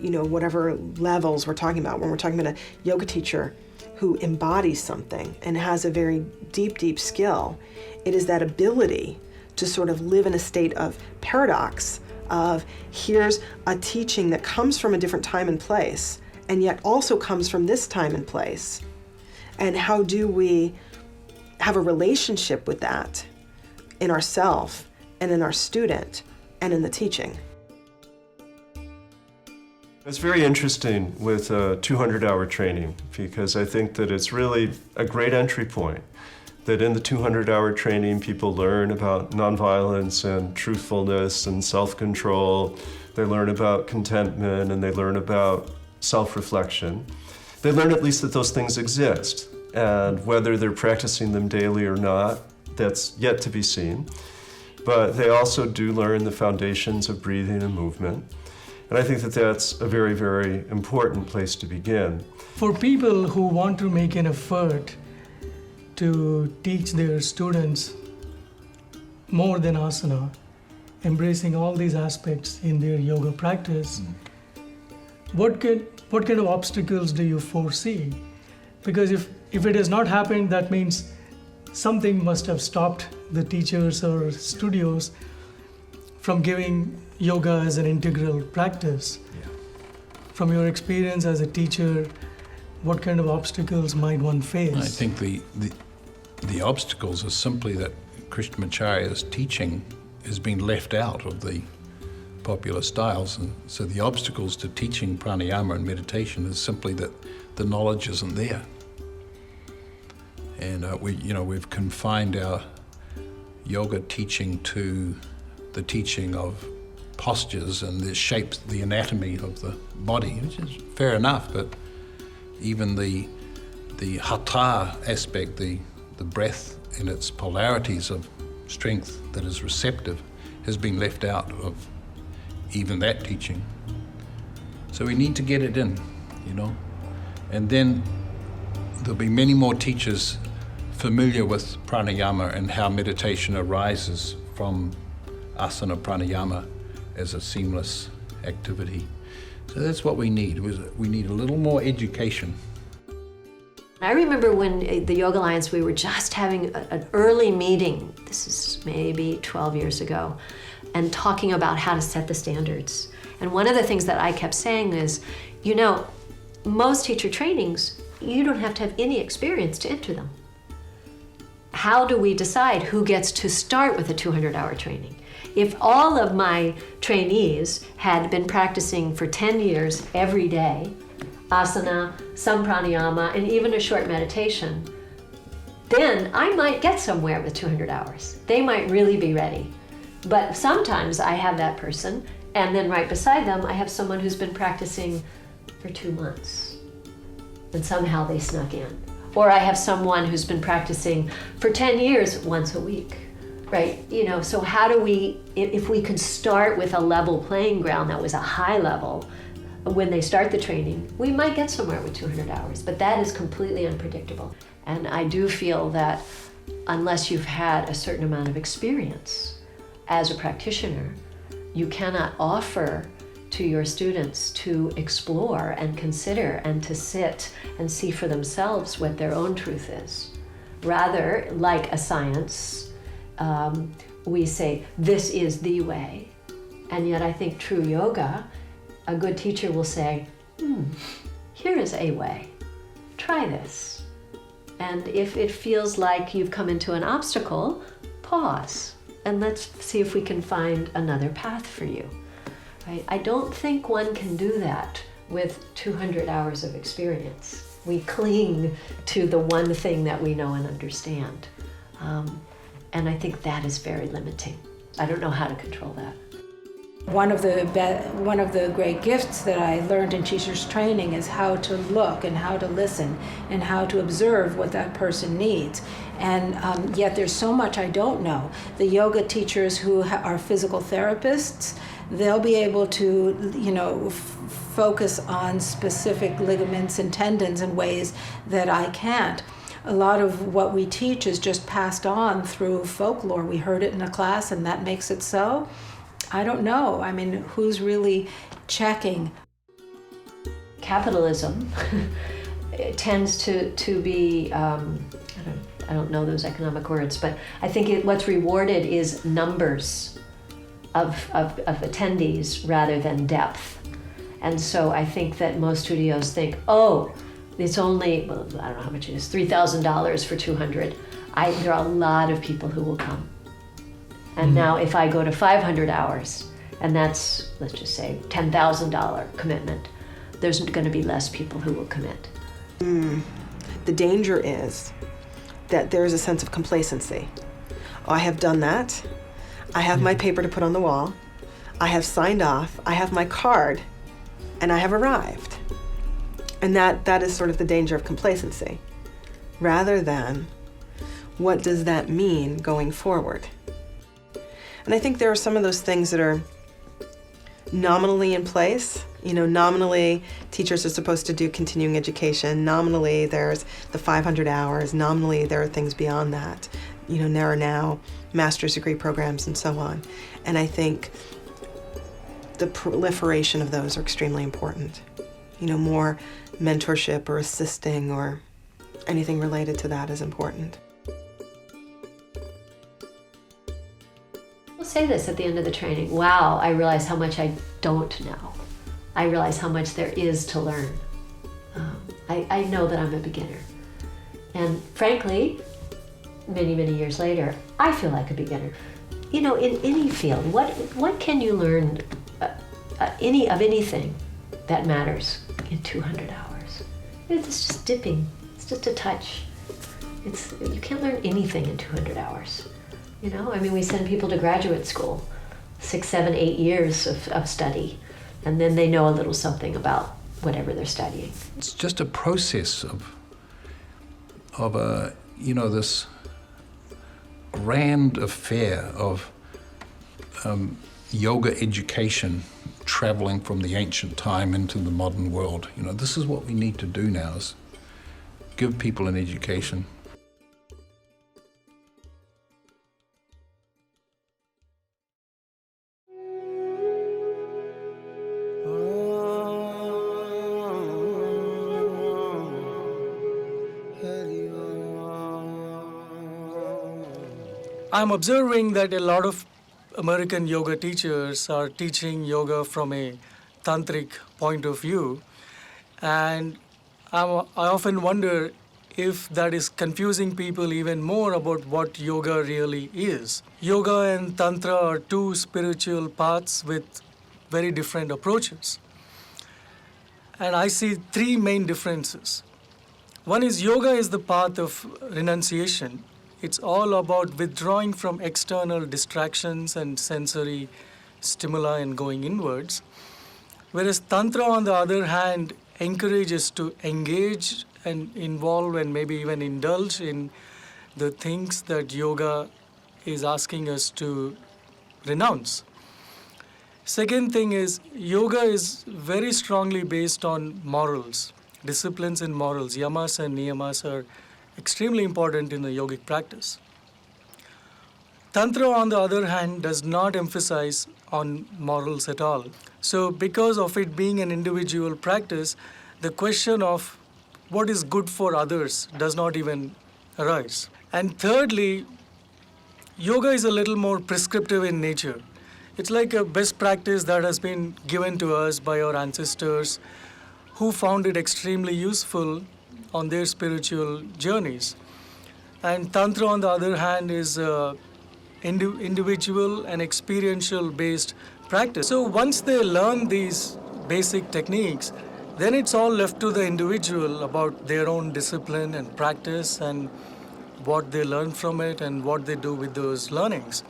whatever levels we're talking about, when we're talking about a yoga teacher who embodies something and has a very deep, deep skill, it is that ability to sort of live in a state of paradox of here's a teaching that comes from a different time and place, and yet also comes from this time and place. And how do we have a relationship with that in ourself and in our student and in the teaching? It's very interesting with a 200-hour training, because I think that it's really a great entry point. That in the 200-hour training, people learn about nonviolence and truthfulness and self-control. They learn about contentment, and they learn about self-reflection. They learn at least that those things exist, and whether they're practicing them daily or not, that's yet to be seen. But they also do learn the foundations of breathing and movement. And I think that that's a very, very important place to begin. For people who want to make an effort to teach their students more than asana, embracing all these aspects in their yoga practice, what kind of obstacles do you foresee? Because if it has not happened, that means something must have stopped the teachers or studios from giving yoga as an integral practice. Yeah. From your experience as a teacher, what kind of obstacles might one face? I think the obstacles are simply that Krishnamacharya's teaching has been left out of the popular styles, and so the obstacles to teaching pranayama and meditation is simply that the knowledge isn't there. And we've confined our yoga teaching to the teaching of postures and the shapes, the anatomy of the body, which is fair enough, but even the hatha aspect, the breath in its polarities of strength that is receptive, has been left out of even that teaching. So we need to get it in, and then there'll be many more teachers familiar with pranayama and how meditation arises from asana pranayama as a seamless activity. So that's what we need. We need a little more education. I remember when the Yoga Alliance, we were just having an early meeting, this is maybe 12 years ago, and talking about how to set the standards. And one of the things that I kept saying is, most teacher trainings, you don't have to have any experience to enter them. How do we decide who gets to start with a 200-hour training? If all of my trainees had been practicing for 10 years every day, asana, some pranayama, and even a short meditation, then I might get somewhere with 200 hours. They might really be ready. But sometimes I have that person, and then right beside them, I have someone who's been practicing for 2 months, and somehow they snuck in. Or I have someone who's been practicing for 10 years once a week. Right, so how do we, if we can start with a level playing ground that was a high level when they start the training, we might get somewhere with 200 hours, but that is completely unpredictable. And I do feel that unless you've had a certain amount of experience as a practitioner, you cannot offer to your students to explore and consider and to sit and see for themselves what their own truth is. Rather, like a science, we say, this is the way. And yet I think true yoga, a good teacher will say, here is a way. Try this. And if it feels like you've come into an obstacle, pause. And let's see if we can find another path for you. Right? I don't think one can do that with 200 hours of experience. We cling to the one thing that we know and understand. And I think that is very limiting. I don't know how to control that. One of the great gifts that I learned in teacher's training is how to look and how to listen and how to observe what that person needs. And yet there's so much I don't know. The yoga teachers who are physical therapists, they'll be able to, focus on specific ligaments and tendons in ways that I can't. A lot of what we teach is just passed on through folklore. We heard it in a class and that makes it so. I don't know. I mean, who's really checking? Capitalism tends to be, I don't know those economic words, but I think what's rewarded is numbers of attendees rather than depth. And so I think that most studios think, oh, it's only, well, I don't know how much it is, $3,000 for 200. There are a lot of people who will come. And now if I go to 500 hours, and that's, let's just say, $10,000 commitment, there's going to be less people who will commit. The danger is that there is a sense of complacency. Oh, I have done that. I have my paper to put on the wall. I have signed off. I have my card. And I have arrived. And that is sort of the danger of complacency, rather than what does that mean going forward? And I think there are some of those things that are nominally in place. Nominally, teachers are supposed to do continuing education. Nominally, there's the 500 hours. Nominally, there are things beyond that. There are now master's degree programs and so on. And I think the proliferation of those are extremely important. More mentorship or assisting or anything related to that is important. We'll say this at the end of the training. Wow, I realize how much I don't know. I realize how much there is to learn. I know that I'm a beginner. And frankly, many, many years later, I feel like a beginner. In any field, what can you learn of anything that matters in 200 hours? It's just dipping. It's just a touch. You can't learn anything in 200 hours. We send people to graduate school, 6, 7, 8 years of study, and then they know a little something about whatever they're studying. It's just a process of this grand affair of yoga education traveling from the ancient time into the modern world. This is what we need to do now, is give people an education. I'm observing that a lot of American yoga teachers are teaching yoga from a tantric point of view, and I often wonder if that is confusing people even more about what yoga really is. Yoga and Tantra are two spiritual paths with very different approaches. And I see three main differences. One is yoga is the path of renunciation. It's all about withdrawing from external distractions and sensory stimuli and going inwards. Whereas Tantra, on the other hand, encourages to engage and involve and maybe even indulge in the things that yoga is asking us to renounce. Second thing is, yoga is very strongly based on morals, disciplines and morals. Yamas and niyamas are extremely important in the yogic practice. Tantra, on the other hand, does not emphasize on morals at all. So because of it being an individual practice, the question of what is good for others does not even arise. And thirdly, yoga is a little more prescriptive in nature. It's like a best practice that has been given to us by our ancestors who found it extremely useful on their spiritual journeys. And Tantra, on the other hand, is individual and experiential based practice. So once they learn these basic techniques, then it's all left to the individual about their own discipline and practice and what they learn from it and what they do with those learnings.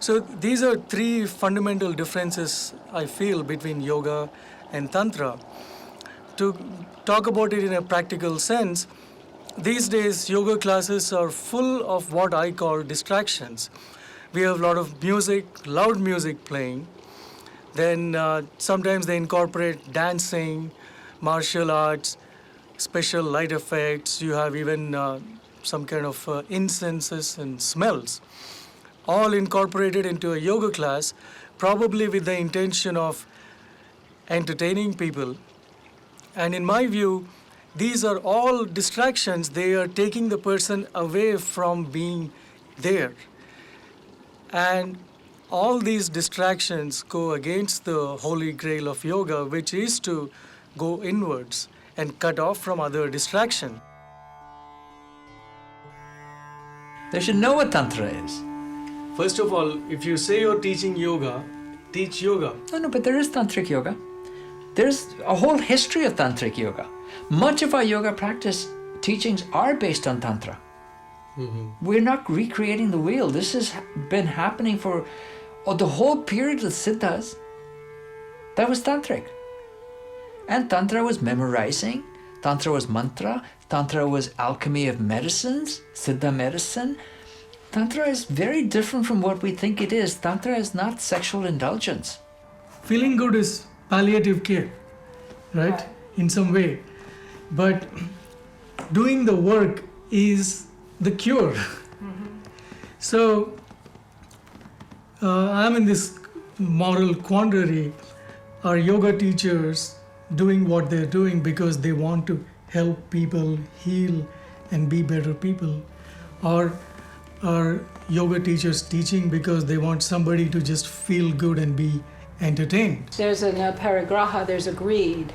So these are three fundamental differences I feel between yoga and Tantra. To talk about it in a practical sense, these days yoga classes are full of what I call distractions. We have a lot of music, loud music playing. Then sometimes they incorporate dancing, martial arts, special light effects. You have even some kind of incenses and smells, all incorporated into a yoga class, probably with the intention of entertaining people. And in my view, these are all distractions. They are taking the person away from being there. And all these distractions go against the holy grail of yoga, which is to go inwards and cut off from other distraction. They should know what Tantra is. First of all, if you say you're teaching yoga, teach yoga. No, but there is Tantric yoga. There's a whole history of Tantric yoga. Much of our yoga practice teachings are based on Tantra. We're not recreating the wheel. This has been happening for the whole period of Siddhas. That was Tantric. And Tantra was memorizing, Tantra was mantra, Tantra was alchemy of medicines, Siddha medicine. Tantra is very different from what we think it is. Tantra is not sexual indulgence. Feeling good is palliative care, right? In some way. But doing the work is the cure. So I'm in this moral quandary. Are yoga teachers doing what they're doing because they want to help people heal and be better people? Or are yoga teachers teaching because they want somebody to just feel good and be entertained? There's a parigraha, there's a greed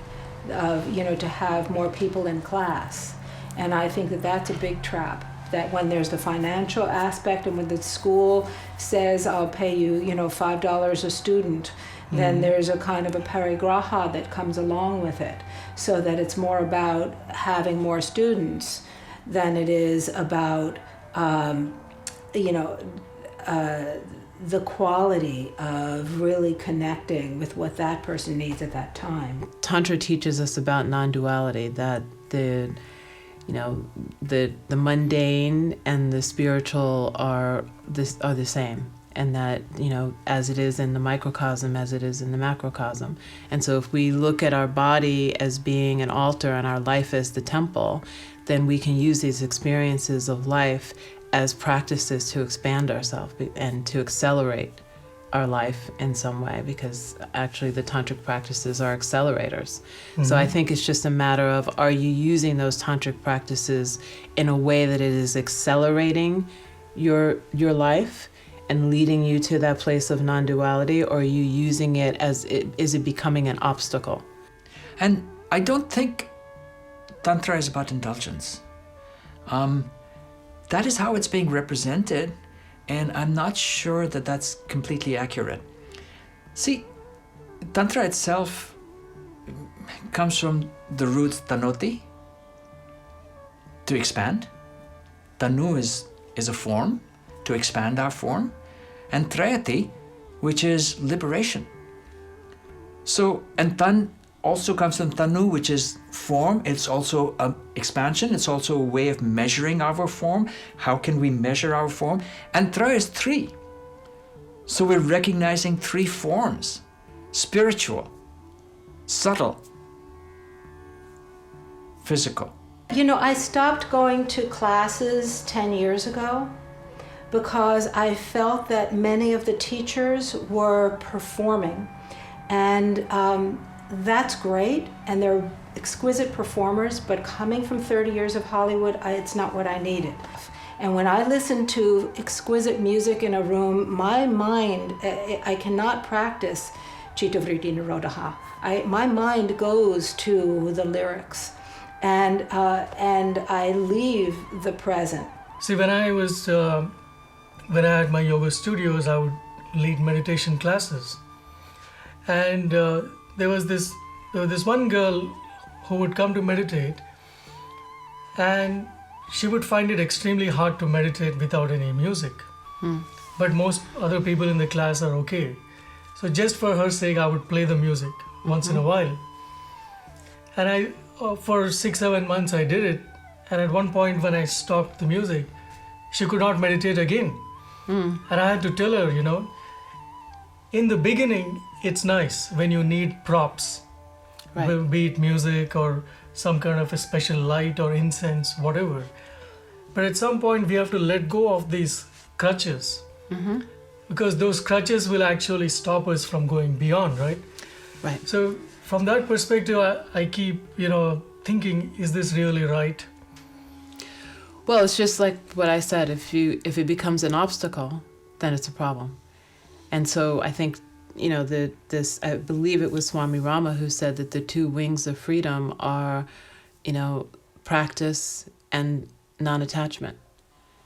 of, to have more people in class. And I think that that's a big trap. That when there's the financial aspect and when the school says, I'll pay you, $5 a student, then there's a kind of a parigraha that comes along with it. So that it's more about having more students than it is about, the quality of really connecting with what that person needs at that time. Tantra teaches us about non-duality, that the mundane and the spiritual are the same, and that as it is in the microcosm, as it is in the macrocosm. And so if we look at our body as being an altar and our life as the temple, then we can use these experiences of life as practices to expand ourselves and to accelerate our life in some way, because actually the tantric practices are accelerators. So I think it's just a matter of, are you using those tantric practices in a way that it is accelerating your life and leading you to that place of non-duality, or are you using it is it becoming an obstacle? And I don't think Tantra is about indulgence. That is how it's being represented, and I'm not sure that that's completely accurate. See, Tantra itself comes from the root tanoti, to expand. Tanu is a form, to expand our form. And trayati, which is liberation. So, and tan also comes from tanu, which is form. It's also an expansion. It's also a way of measuring our form. How can we measure our form? And tra is three. So we're recognizing three forms: spiritual, subtle, physical. I stopped going to classes 10 years ago because I felt that many of the teachers were performing. And that's great, and they're exquisite performers, but coming from 30 years of Hollywood, it's not what I needed. And when I listen to exquisite music in a room, my mind, I cannot practice Chittavritti Nirodha. My mind goes to the lyrics, and I leave the present. See, when I had my yoga studios, I would lead meditation classes. And there was this one girl who would come to meditate, and she would find it extremely hard to meditate without any music. but most other people in the class are okay. So just for her sake, I would play the music once in a while. And for 6-7 months I did it. And at one point when I stopped the music, she could not meditate again. And I had to tell her, in the beginning, it's nice when you need props, be it music or some kind of a special light or incense, whatever. But at some point, we have to let go of these crutches, because those crutches will actually stop us from going beyond, right? Right. So from that perspective, I keep, thinking, is this really right? Well, it's just like what I said. If it becomes an obstacle, then it's a problem. And so I think, I believe it was Swami Rama who said that the two wings of freedom are, practice and non-attachment.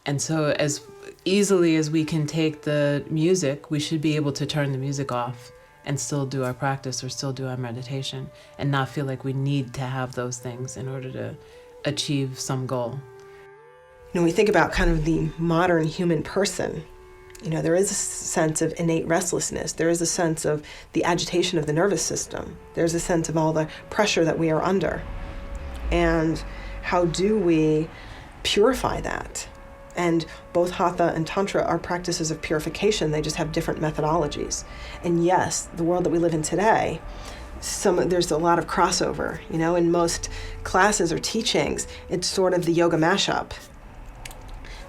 And so as easily as we can take the music, we should be able to turn the music off and still do our practice or still do our meditation and not feel like we need to have those things in order to achieve some goal. We think about kind of the modern human person. There is a sense of innate restlessness. There is a sense of the agitation of the nervous system. There's a sense of all the pressure that we are under. And how do we purify that? And both Hatha and Tantra are practices of purification. They just have different methodologies. And yes, the world that we live in today, there's a lot of crossover. In most classes or teachings, it's sort of the yoga mashup.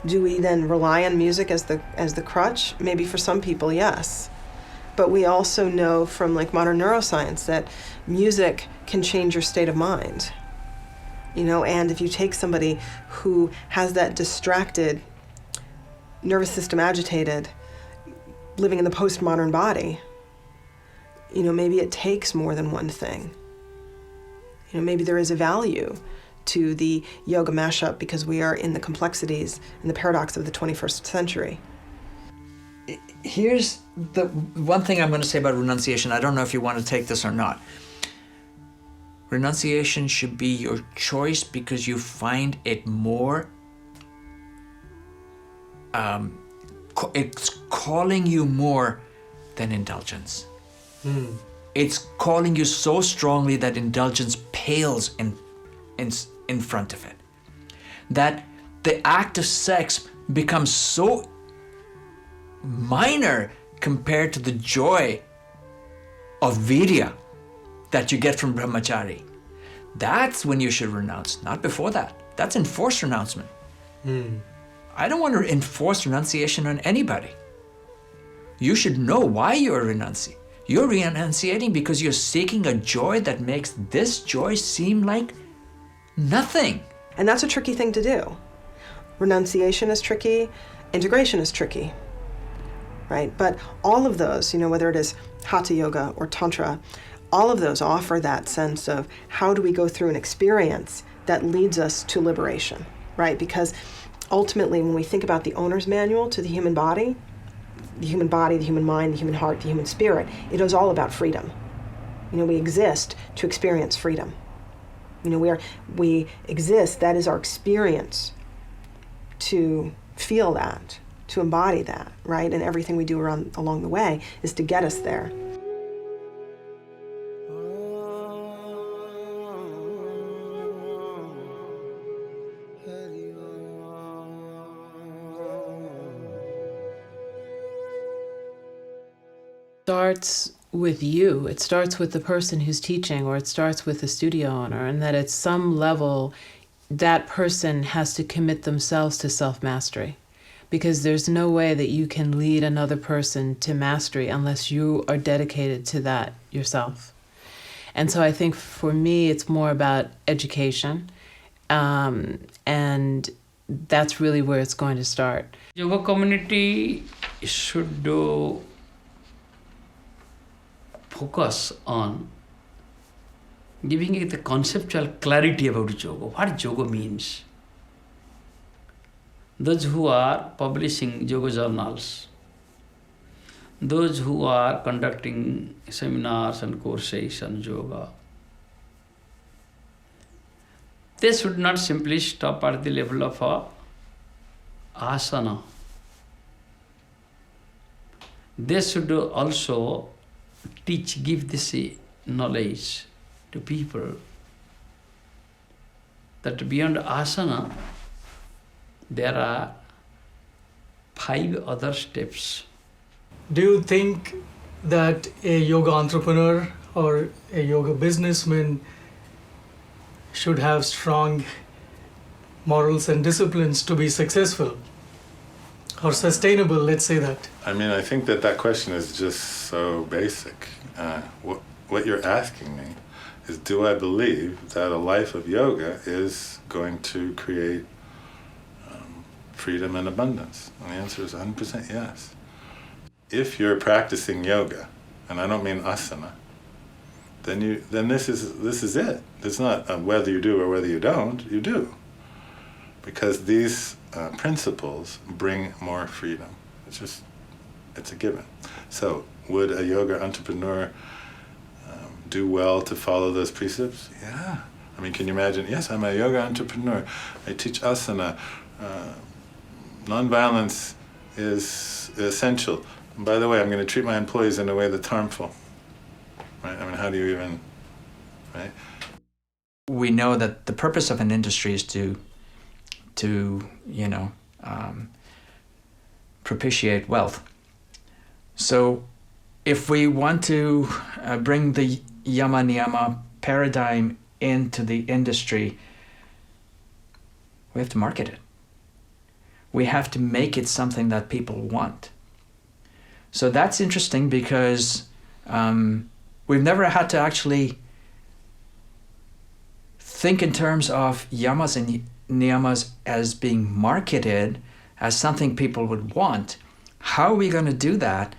Do we then rely on music as the crutch? Maybe for some people, yes. But we also know from modern neuroscience that music can change your state of mind. And if you take somebody who has that distracted, nervous system agitated, living in the postmodern body, maybe it takes more than one thing. Maybe there is a value to the yoga mashup because we are in the complexities and the paradox of the 21st century. Here's the one thing I'm going to say about renunciation. I don't know if you want to take this or not. Renunciation should be your choice because you find it more, it's calling you more than indulgence. It's calling you so strongly that indulgence pales in front of it. That the act of sex becomes so minor compared to the joy of virya that you get from brahmachari. That's when you should renounce, not before that. That's enforced renouncement. I don't want to enforce renunciation on anybody. You should know why you're renunciating. You're renunciating because you're seeking a joy that makes this joy seem like nothing. And that's a tricky thing to do. Renunciation is tricky, integration is tricky, right? But all of those, whether it is Hatha Yoga or Tantra, all of those offer that sense of how do we go through an experience that leads us to liberation, right? Because ultimately, when we think about the owner's manual to the human body, the human mind, the human heart, the human spirit, it is all about freedom. We exist to experience freedom. We exist, that is our experience to feel that, to embody that, right? And everything we do along the way is to get us there. Starts with you. It starts with the person who's teaching, or it starts with the studio owner, and that at some level that person has to commit themselves to self-mastery, because there's no way that you can lead another person to mastery unless you are dedicated to that yourself. And so I think for me it's more about education, and that's really where it's going to start. Yoga community should focus on giving it the conceptual clarity about yoga, what yoga means. Those who are publishing yoga journals, those who are conducting seminars and courses on yoga, they should not simply stop at the level of a asana. they should also give this knowledge to people that beyond asana, there are 5 other steps. Do you think that a yoga entrepreneur or a yoga businessman should have strong morals and disciplines to be successful or sustainable, let's say that? I mean, I think that question is just so basic. What you're asking me is, do I believe that a life of yoga is going to create freedom and abundance? And the answer is 100% yes. If you're practicing yoga, and I don't mean asana, then this is it. It's not whether you do or whether you don't, you do. Because these principles bring more freedom. It's a given. So would a yoga entrepreneur do well to follow those precepts? Yeah. I mean, can you imagine? Yes, I'm a yoga entrepreneur. I teach asana. Nonviolence is essential. And by the way, I'm going to treat my employees in a way that's harmful. Right? I mean, how do you even, right? We know that the purpose of an industry is to propitiate wealth. So if we want to bring the yama niyama paradigm into the industry, we have to market it. We have to make it something that people want. So that's interesting because we've never had to actually think in terms of yamas and niyamas as being marketed as something people would want. How are we going to do that?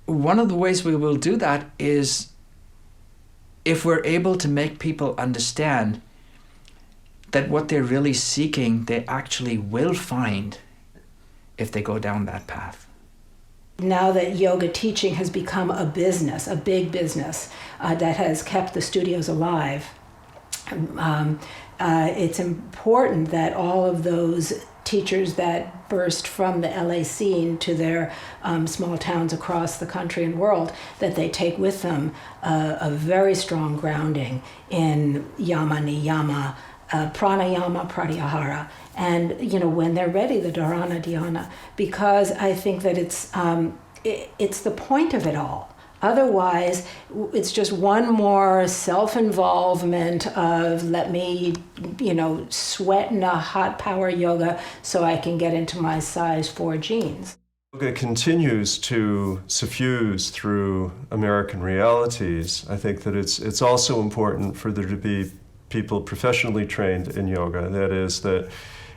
One of the ways we will do that is if we're able to make people understand that what they're really seeking, they actually will find if they go down that path. Now that yoga teaching has become a business, a big business that has kept the studios alive, it's important that all of those teachers that burst from the LA scene to their small towns across the country and world, that they take with them a very strong grounding in yama, niyama, pranayama, pratyahara, and when they're ready, the dharana, dhyana, because I think that it's the point of it all. Otherwise, it's just one more self-involvement of let me, sweat in a hot power yoga so I can get into my size 4 jeans. Yoga continues to suffuse through American realities. I think that it's also important for there to be people professionally trained in yoga, that is, that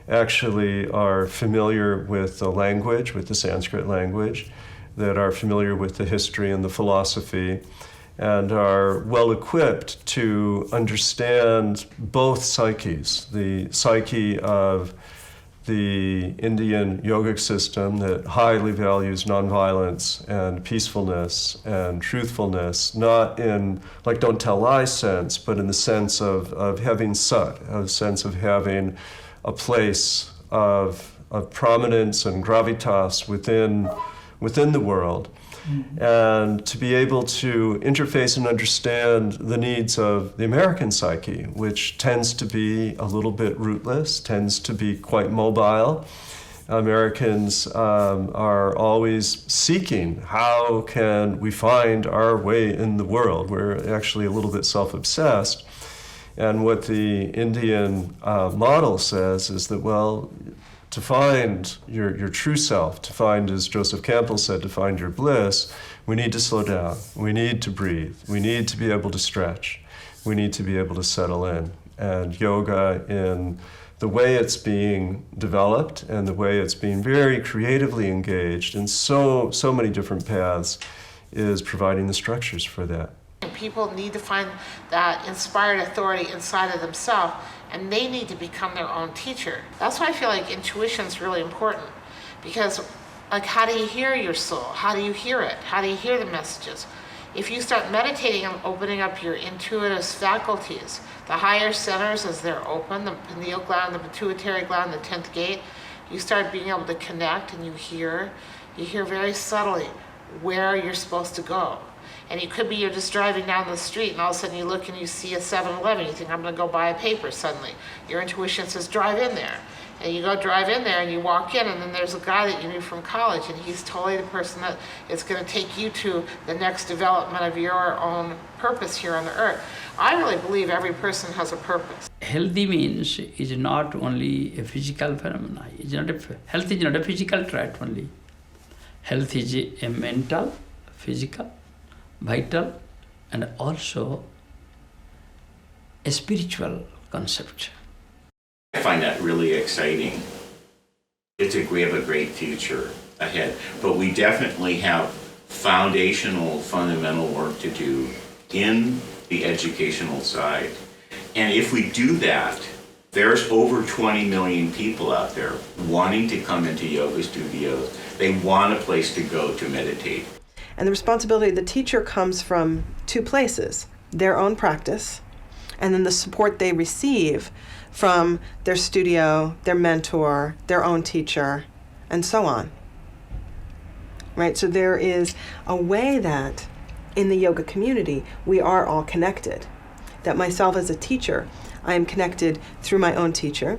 actually are familiar with the language, with the Sanskrit language, that are familiar with the history and the philosophy, and are well equipped to understand both psyches, the psyche of the Indian yogic system that highly values nonviolence and peacefulness and truthfulness, not in like don't tell lies sense, but in the sense of having sat, a sense of having a place of prominence and gravitas within the world. Mm-hmm. And to be able to interface and understand the needs of the American psyche, which tends to be a little bit rootless, tends to be quite mobile. Americans are always seeking, how can we find our way in the world? We're actually a little bit self-obsessed. And what the Indian model says is that, well, to find your true self, to find, as Joseph Campbell said, to find your bliss, we need to slow down. We need to breathe. We need to be able to stretch. We need to be able to settle in. And yoga, in the way it's being developed and the way it's being very creatively engaged in so many different paths, is providing the structures for that. People need to find that inspired authority inside of themselves, and they need to become their own teacher. That's why I feel like intuition is really important, because how do you hear your soul? How do you hear it? How do you hear the messages? If you start meditating and opening up your intuitive faculties, the higher centers as they're open, the pineal gland, the pituitary gland, the 10th gate, you start being able to connect, and you hear very subtly where you're supposed to go. And it could be you're just driving down the street and all of a sudden you look and you see a 7-Eleven. You think, I'm going to go buy a paper suddenly. Your intuition says, drive in there. And you go drive in there and you walk in, and then there's a guy that you knew from college, and he's totally the person that is going to take you to the next development of your own purpose here on the earth. I really believe every person has a purpose. Healthy means is not only a physical phenomenon. Health is not a physical trait only. Health is a mental, physical, vital, and also a spiritual concept. I find that really exciting. We have a great future ahead, but we definitely have foundational, fundamental work to do in the educational side. And if we do that, there's over 20 million people out there wanting to come into yoga studios. They want a place to go to meditate. And the responsibility of the teacher comes from two places: their own practice, and then the support they receive from their studio, their mentor, their own teacher, and so on. Right? So there is a way that in the yoga community we are all connected. That myself as a teacher, I am connected through my own teacher,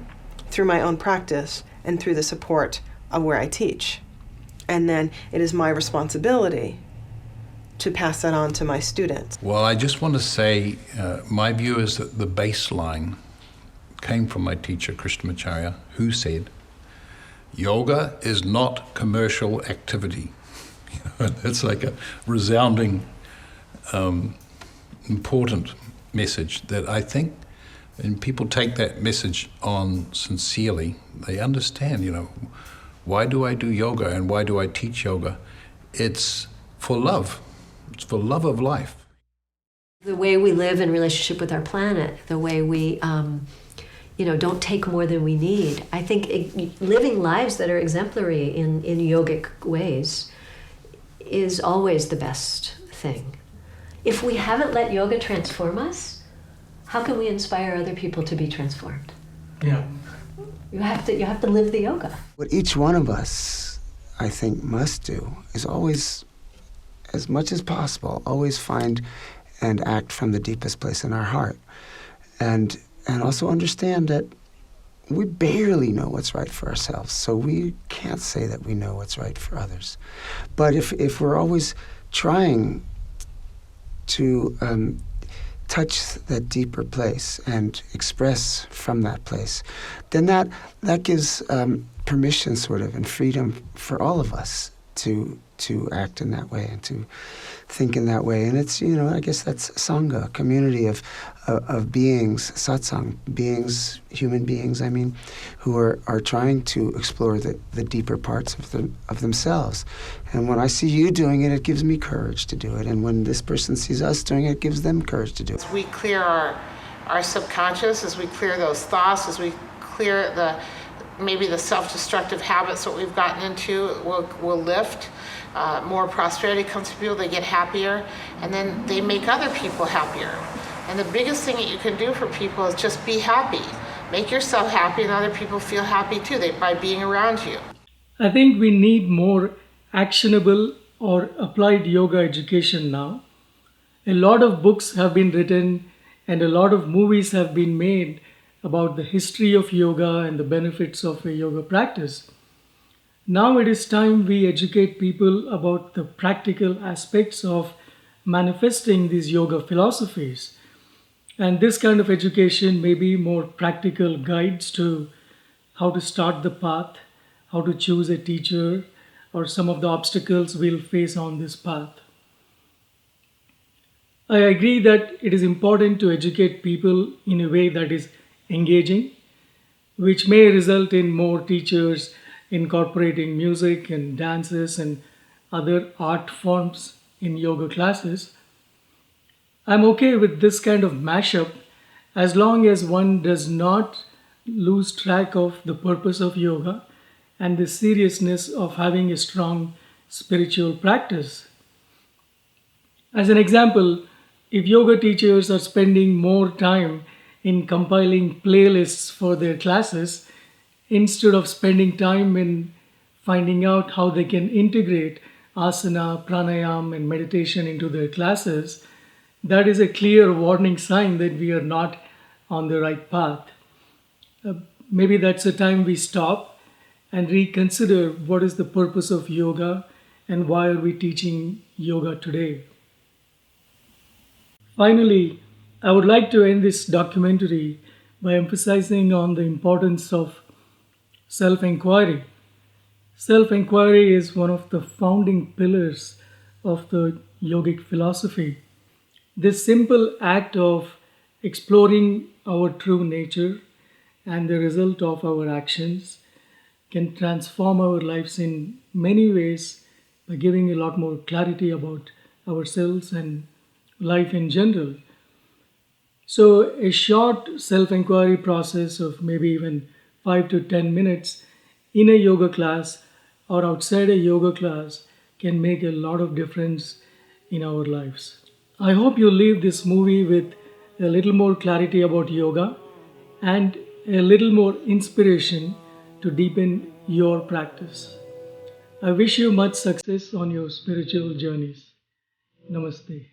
through my own practice, and through the support of where I teach. And then it is my responsibility to pass that on to my students. Well, I just want to say my view is that the baseline came from my teacher, Krishnamacharya, who said, yoga is not commercial activity. That's like a resounding, important message that I think, and people take that message on sincerely, they understand, why do I do yoga and why do I teach yoga? It's for love. It's for love of life. The way we live in relationship with our planet, the way we don't take more than we need. I think living lives that are exemplary in yogic ways is always the best thing. If we haven't let yoga transform us, how can we inspire other people to be transformed? Yeah. You have to live the yoga. What each one of us, I think, must do is always, as much as possible, always find and act from the deepest place in our heart. And also understand that we barely know what's right for ourselves, so we can't say that we know what's right for others. But if we're always trying to touch that deeper place and express from that place, then that gives permission, sort of, and freedom for all of us to act in that way and to think in that way. And it's, I guess that's Sangha, a community of beings, satsang, beings, human beings, who are trying to explore the deeper parts of themselves. And when I see you doing it, it gives me courage to do it. And when this person sees us doing it, it gives them courage to do it. As we clear our subconscious, as we clear those thoughts, as we clear maybe the self-destructive habits that we've gotten into, will lift. More prosperity comes to people, they get happier, and then they make other people happier. And the biggest thing that you can do for people is just be happy. Make yourself happy, and other people feel happy too by being around you. I think we need more actionable or applied yoga education now. A lot of books have been written and a lot of movies have been made about the history of yoga and the benefits of a yoga practice. Now it is time we educate people about the practical aspects of manifesting these yoga philosophies. And this kind of education may be more practical guides to how to start the path, how to choose a teacher, or some of the obstacles we'll face on this path. I agree that it is important to educate people in a way that is engaging, which may result in more teachers incorporating music and dances and other art forms in yoga classes. I'm okay with this kind of mashup as long as one does not lose track of the purpose of yoga and the seriousness of having a strong spiritual practice. As an example, if yoga teachers are spending more time in compiling playlists for their classes instead of spending time in finding out how they can integrate asana, pranayam, and meditation into their classes, that is a clear warning sign that we are not on the right path. Maybe that's the time we stop and reconsider what is the purpose of yoga and why are we teaching yoga today. Finally, I would like to end this documentary by emphasizing on the importance of self-inquiry. Self-inquiry is one of the founding pillars of the yogic philosophy. This simple act of exploring our true nature and the result of our actions can transform our lives in many ways by giving a lot more clarity about ourselves and life in general. So a short self-inquiry process of maybe even 5 to 10 minutes in a yoga class or outside a yoga class can make a lot of difference in our lives. I hope you leave this movie with a little more clarity about yoga and a little more inspiration to deepen your practice. I wish you much success on your spiritual journeys. Namaste.